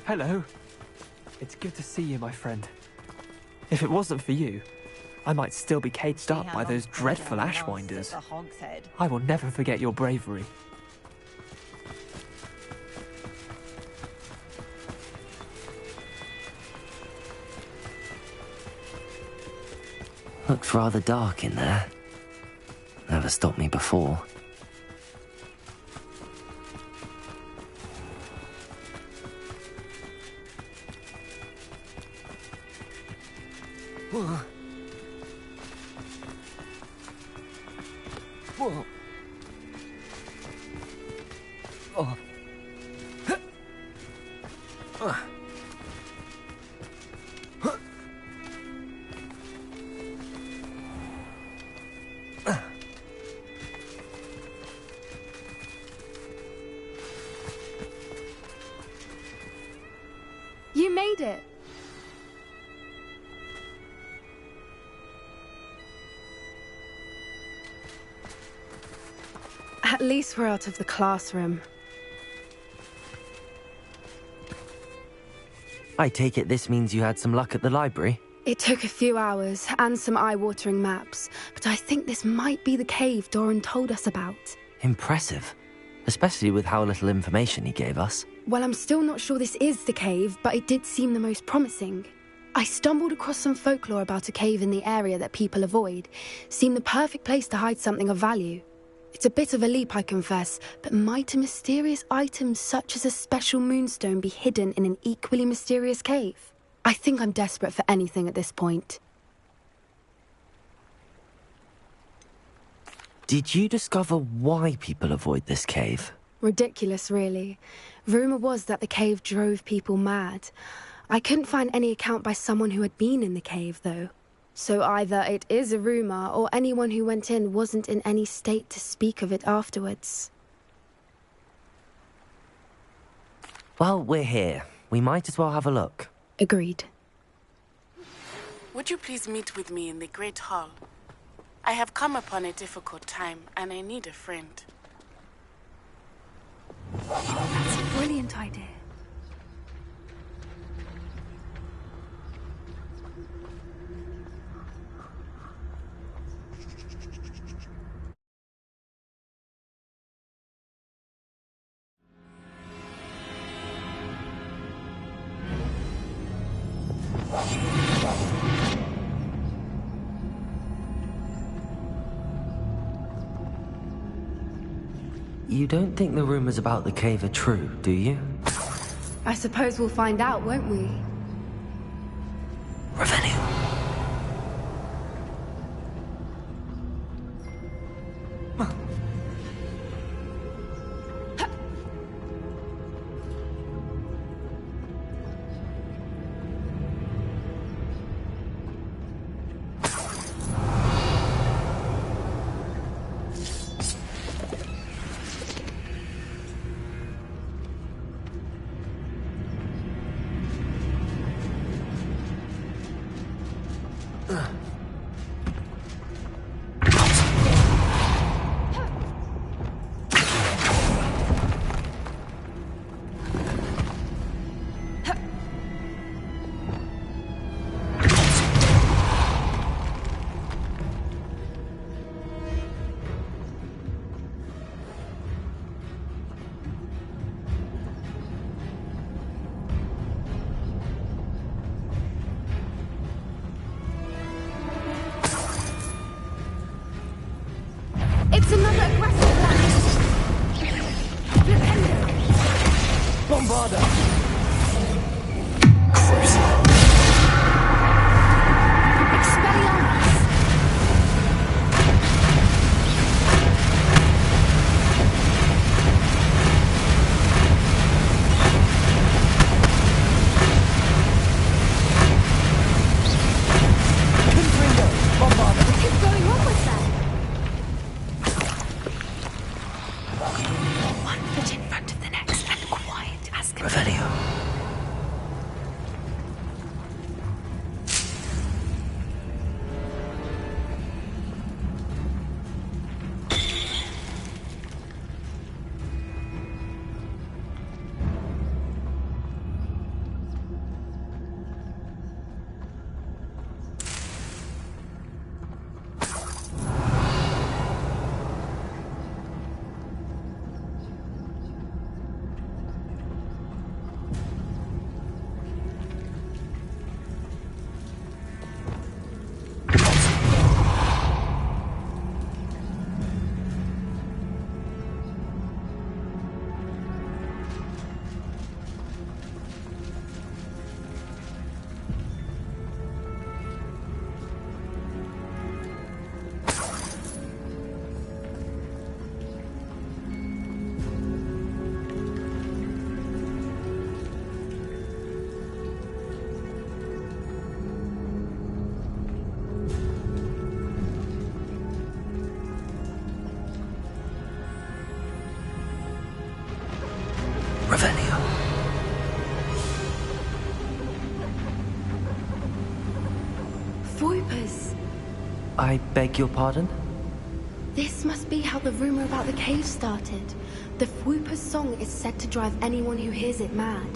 Hello. It's good to see you, my friend. If it wasn't for you, I might still be caged up by those dreadful Ashwinders. I will never forget your bravery. Looks rather dark in there. Never stopped me before. Whoa. Whoa. Oh. You made it. At least we're out of the classroom. I take it this means you had some luck at the library? It took a few hours and some eye-watering maps, but I think this might be the cave Doran told us about. Impressive. Especially with how little information he gave us. Well, I'm still not sure this is the cave, but it did seem the most promising. I stumbled across some folklore about a cave in the area that people avoid. Seemed the perfect place to hide something of value. It's a bit of a leap, I confess, but might a mysterious item such as a special moonstone be hidden in an equally mysterious cave? I think I'm desperate for anything at this point. Did you discover why people avoid this cave? Ridiculous, really. Rumour was that the cave drove people mad. I couldn't find any account by someone who had been in the cave, though. So either it is a rumour, or anyone who went in wasn't in any state to speak of it afterwards. Well, we're here. We might as well have a look. Agreed. Would you please meet with me in the Great Hall? I have come upon a difficult time, and I need a friend. That's a brilliant idea. You don't think the rumors about the cave are true, do you? I suppose we'll find out, won't we? Revelio. It's another aggressive blast! Flipendo! Bombarda! Revelio. Voipers! I beg your pardon? This must be how the rumor about the cave started. The Whooper's song is said to drive anyone who hears it mad.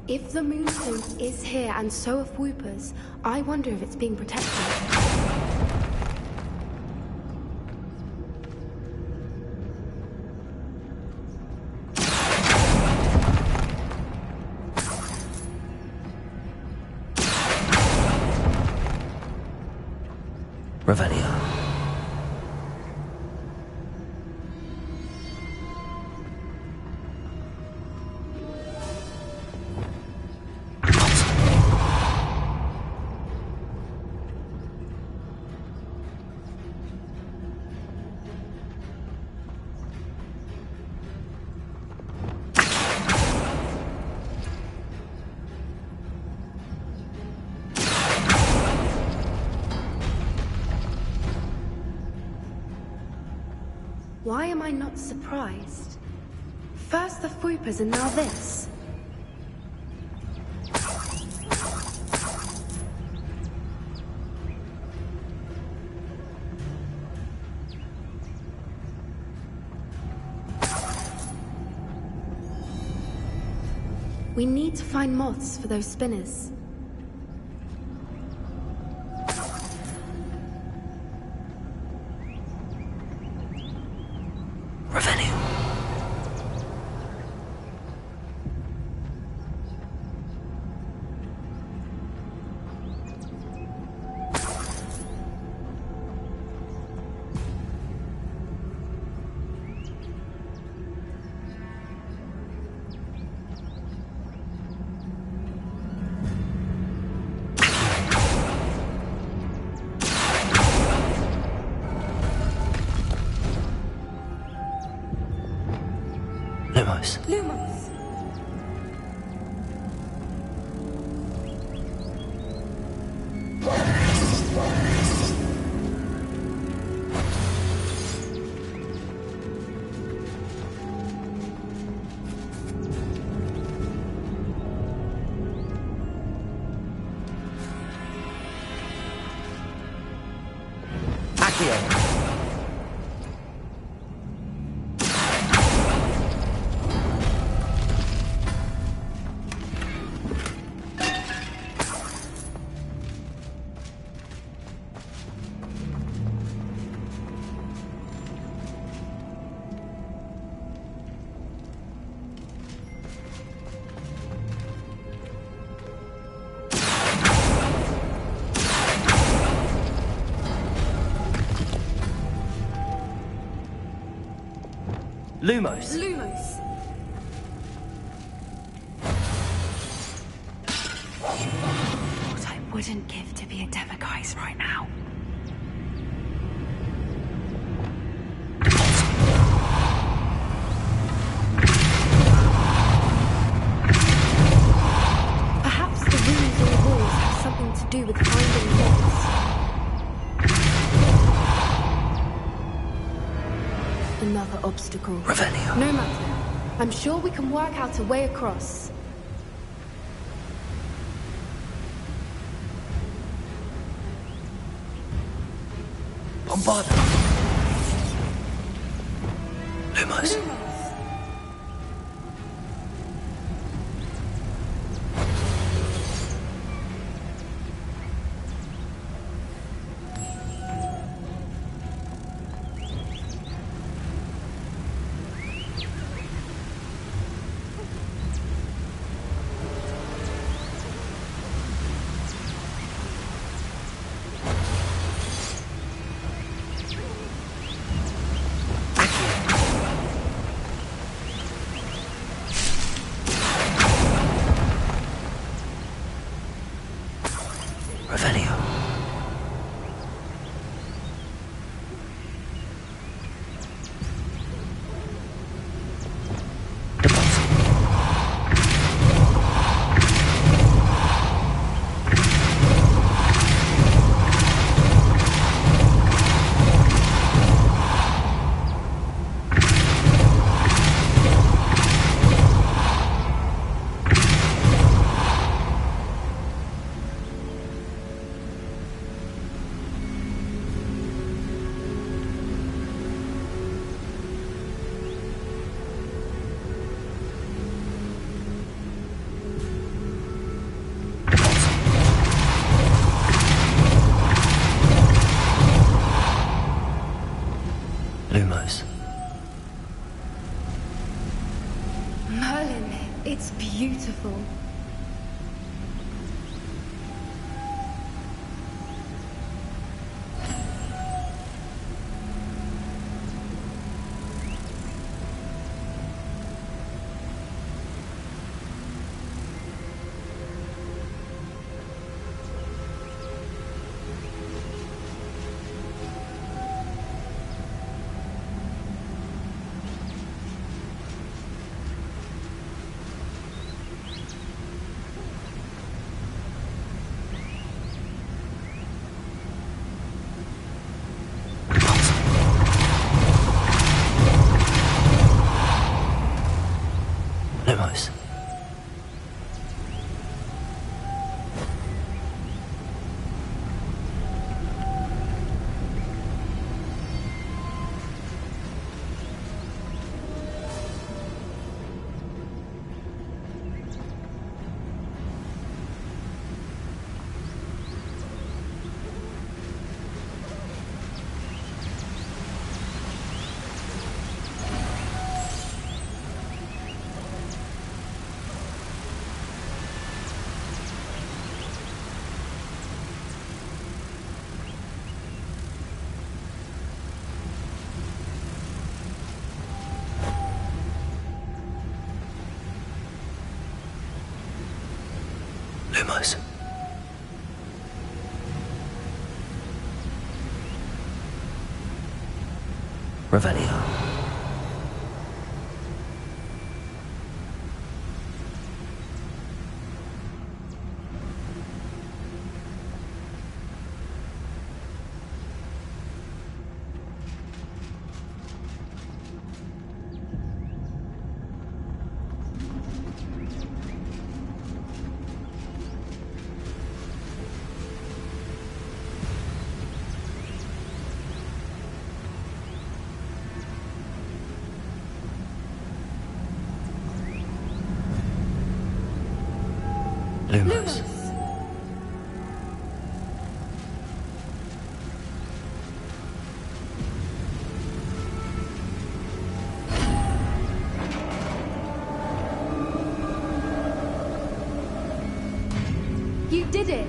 If the moonstone is here and so are Whoopers, I wonder if it's being protected. Revelio. Why am I not surprised? First the Whoopers and now this. We need to find moths for those spinners. Lumos. Lumos. Accio. Lumos. Lumos. What I wouldn't give to be a Demiguise right now. Perhaps the runes on the walls have something to do with finding moths. Another obstacle. Revelio. No matter. I'm sure we can work out a way across. Bombarda. Lumos. beautiful. Lumos. Lumos. Revelio. Lumos. You did it!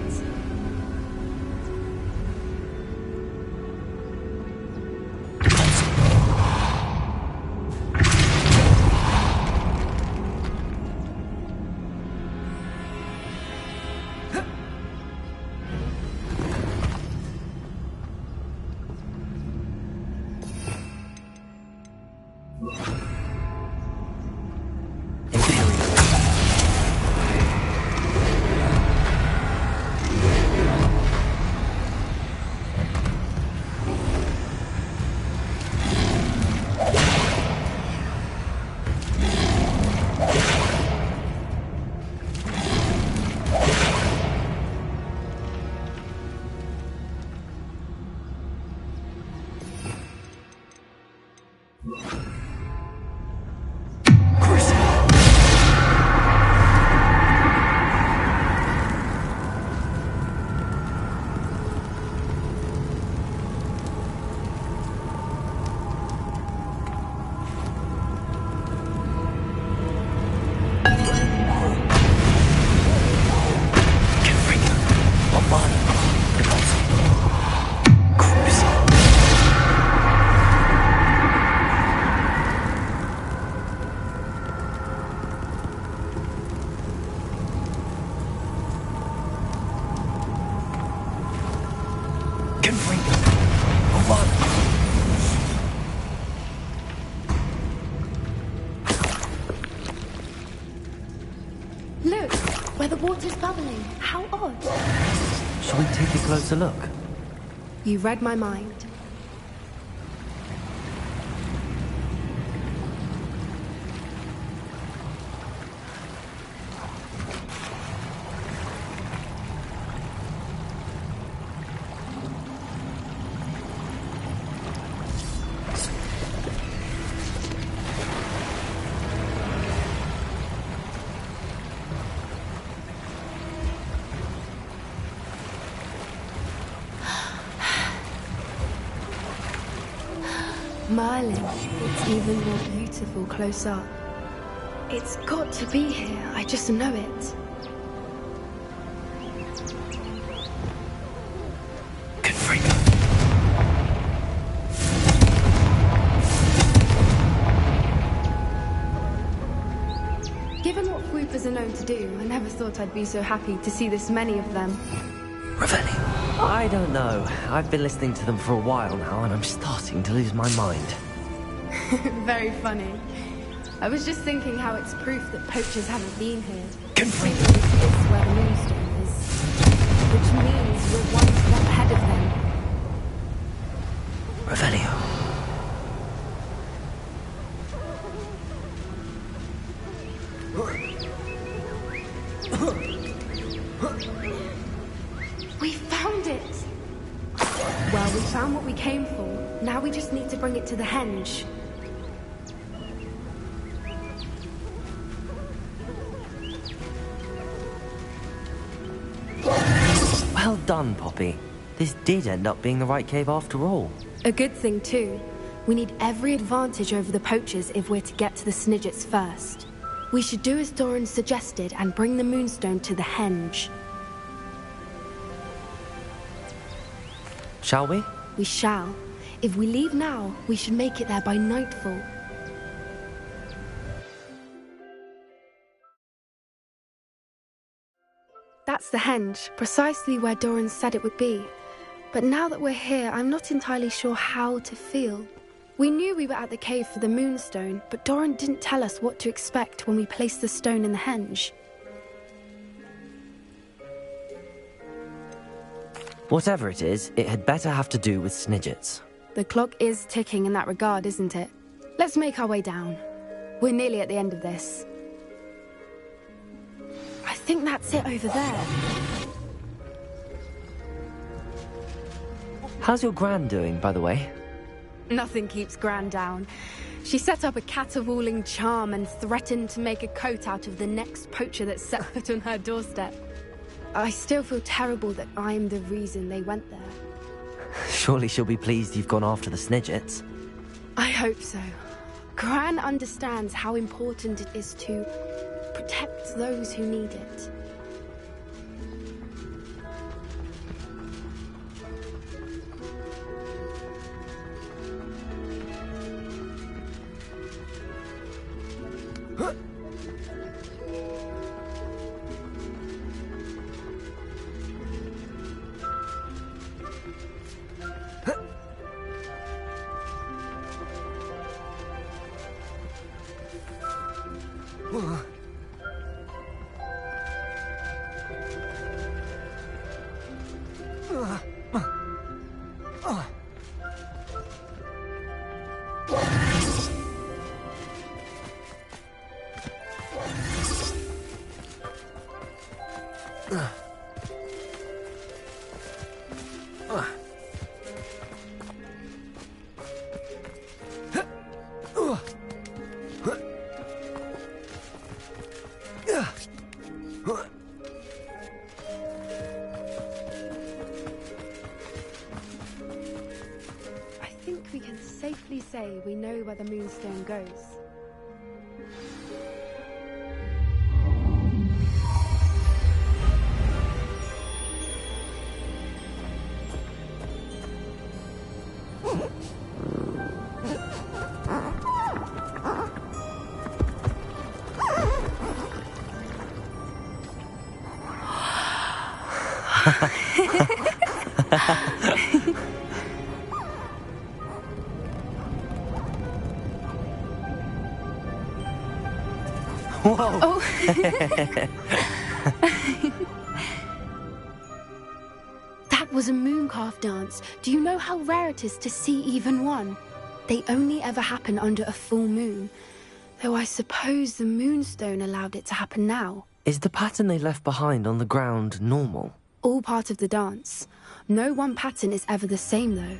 Look, where the water's bubbling. How odd. Shall we take a closer look? You read my mind. Merlin, it's even more beautiful close up. It's got to be here. I just know it. Good freak. Given what Whoopers are known to do, I never thought I'd be so happy to see this many of them. Revelio. I don't know. I've been listening to them for a while now, and I'm starting to lose my mind. Very funny. I was just thinking how it's proof that poachers haven't been here. Confirmed. This is where the moonstone is. Which means we're one step ahead of them. Revelio. We found it! Well, we found what we came for. Now we just need to bring it to the henge. Well done, Poppy. This did end up being the right cave after all. A good thing, too. We need every advantage over the poachers if we're to get to the Snidgets first. We should do as Doran suggested and bring the moonstone to the henge. Shall we? We shall. If we leave now, we should make it there by nightfall. That's the henge, precisely where Doran said it would be. But now that we're here, I'm not entirely sure how to feel. We knew we were at the cave for the moonstone, but Doran didn't tell us what to expect when we placed the stone in the henge. Whatever it is, it had better have to do with Snidgets. The clock is ticking in that regard, isn't it? Let's make our way down. We're nearly at the end of this. I think that's it over there. How's your Gran doing, by the way? Nothing keeps Gran down. She set up a caterwauling charm and threatened to make a coat out of the next poacher that set foot on her doorstep. I still feel terrible that I'm the reason they went there. Surely she'll be pleased you've gone after the Snidgets. I hope so. Gran understands how important it is to protect those who need it. I think we can safely say we know where the moonstone goes. Whoa! Oh. That was a mooncalf dance. Do you know how rare it is to see even one? They only ever happen under a full moon. Though I suppose the moonstone allowed it to happen now. Is the pattern they left behind on the ground normal? All part of the dance. No one pattern is ever the same, though.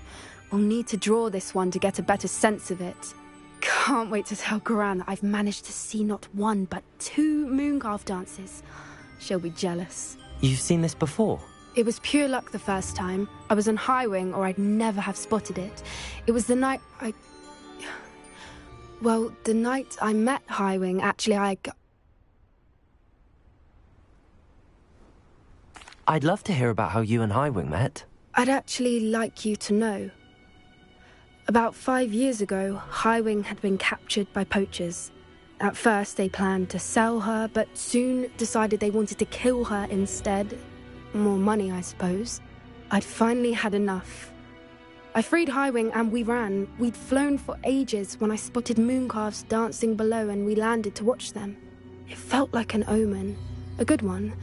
We'll need to draw this one to get a better sense of it. Can't wait to tell Gran that I've managed to see not one, but 2 mooncalf dances. She'll be jealous. You've seen this before? It was pure luck the first time. I was on High Wing, or I'd never have spotted it. It was the night Well, the night I met Highwing, actually I'd love to hear about how you and Highwing met. I'd actually like you to know. About 5 years ago, Highwing had been captured by poachers. At first, they planned to sell her, but soon decided they wanted to kill her instead. More money, I suppose. I'd finally had enough. I freed Highwing and we ran. We'd flown for ages when I spotted mooncalves dancing below and we landed to watch them. It felt like an omen. A good one.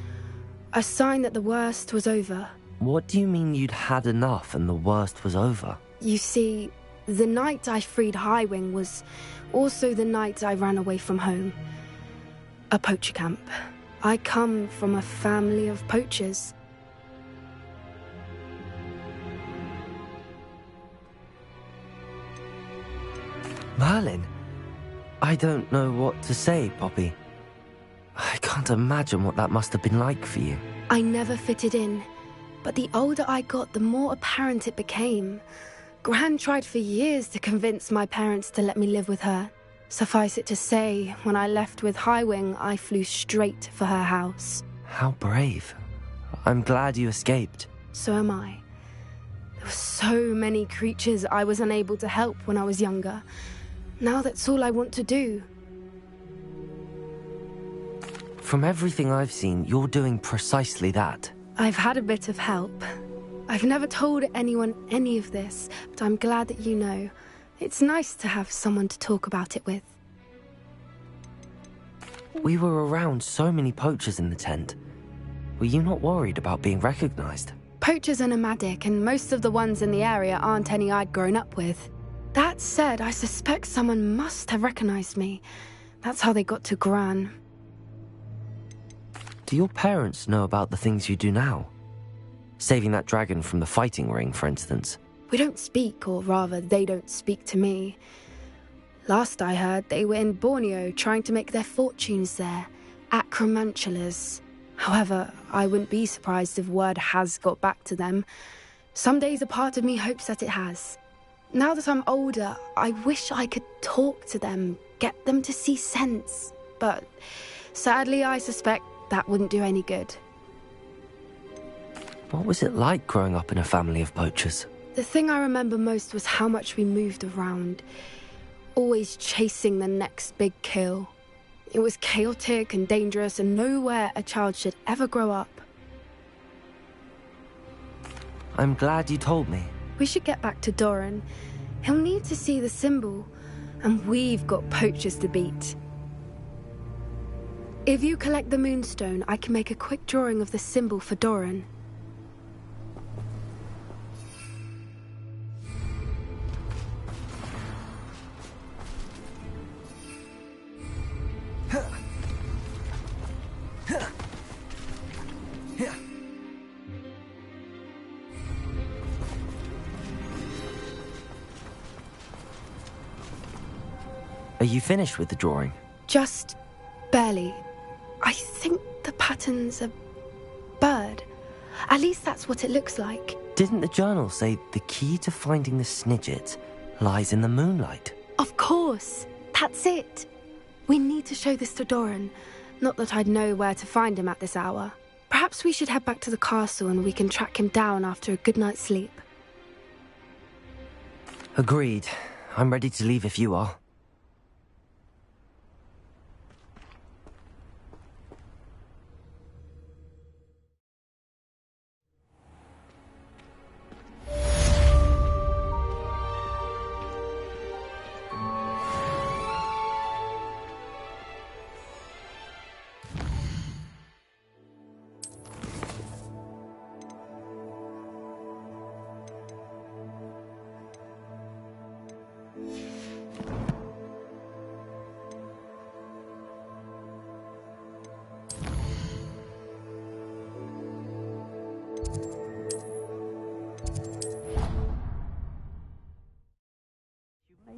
A sign that the worst was over. What do you mean you'd had enough and the worst was over? You see, the night I freed Highwing was also the night I ran away from home. A poacher camp. I come from a family of poachers. Merlin? I don't know what to say, Poppy. I can't imagine what that must have been like for you. I never fitted in, but the older I got, the more apparent it became. Gran tried for years to convince my parents to let me live with her. Suffice it to say, when I left with Highwing, I flew straight for her house. How brave. I'm glad you escaped. So am I. There were so many creatures I was unable to help when I was younger. Now that's all I want to do. From everything I've seen, you're doing precisely that. I've had a bit of help. I've never told anyone any of this, but I'm glad that you know. It's nice to have someone to talk about it with. We were around so many poachers in the tent. Were you not worried about being recognized? Poachers are nomadic, and most of the ones in the area aren't any I'd grown up with. That said, I suspect someone must have recognized me. That's how they got to Gran. Do your parents know about the things you do now? Saving that dragon from the fighting ring, for instance. We don't speak, or rather, they don't speak to me. Last I heard, they were in Borneo trying to make their fortunes there. Acromantulas. However, I wouldn't be surprised if word has got back to them. Some days a part of me hopes that it has. Now that I'm older, I wish I could talk to them, get them to see sense. But sadly, I suspect that wouldn't do any good. What was it like growing up in a family of poachers? The thing I remember most was how much we moved around, always chasing the next big kill. It was chaotic and dangerous, and nowhere a child should ever grow up. I'm glad you told me. We should get back to Doran. He'll need to see the symbol, and we've got poachers to beat. If you collect the moonstone, I can make a quick drawing of the symbol for Doran. Are you finished with the drawing? Just barely. I think the pattern's a bird. At least that's what it looks like. Didn't the journal say the key to finding the Snidget lies in the moonlight? Of course. That's it. We need to show this to Doran. Not that I'd know where to find him at this hour. Perhaps we should head back to the castle and we can track him down after a good night's sleep. Agreed. I'm ready to leave if you are.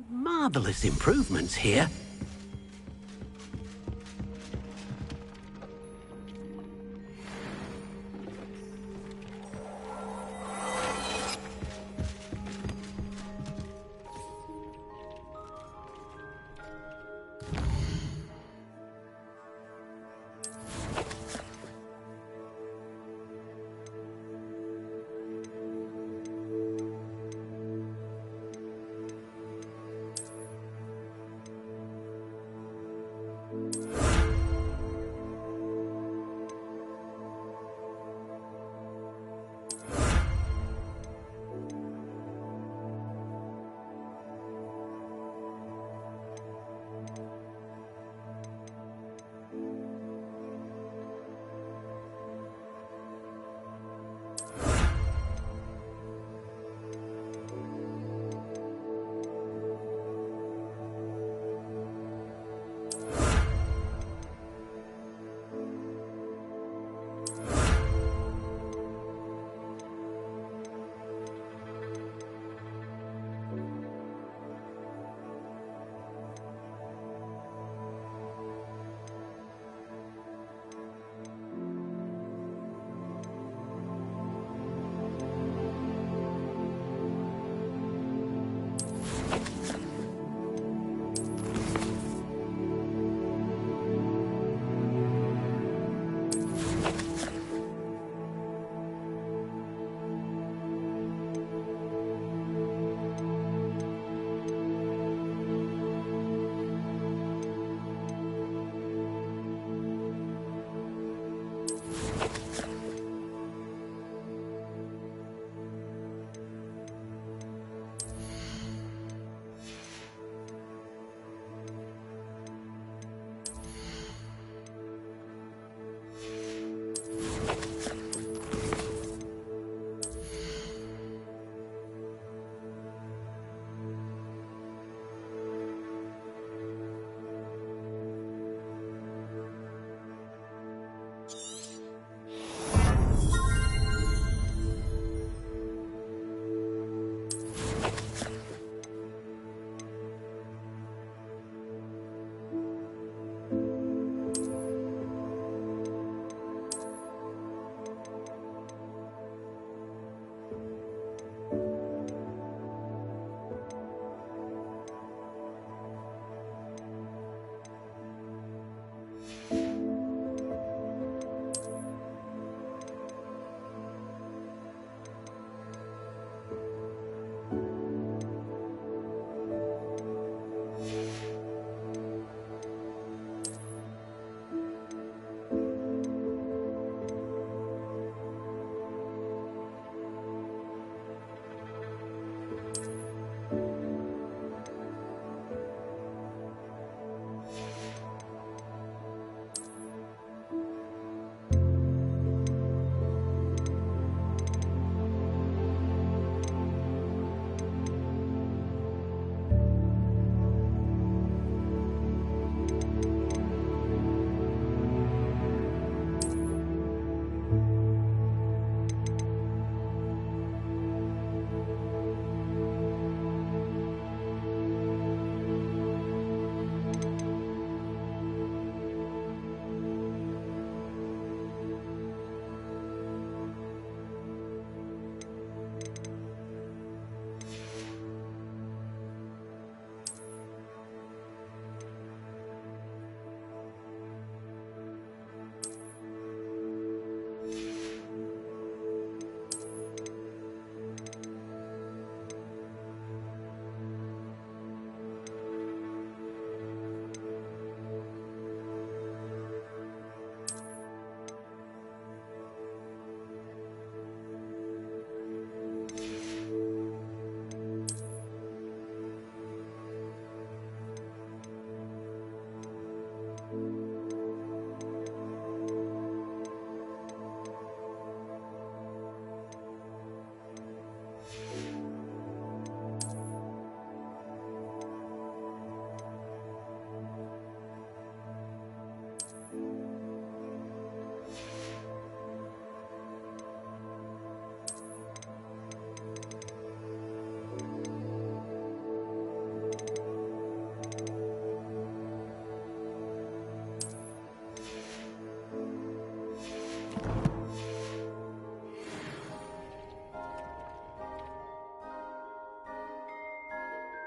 Marvellous improvements here.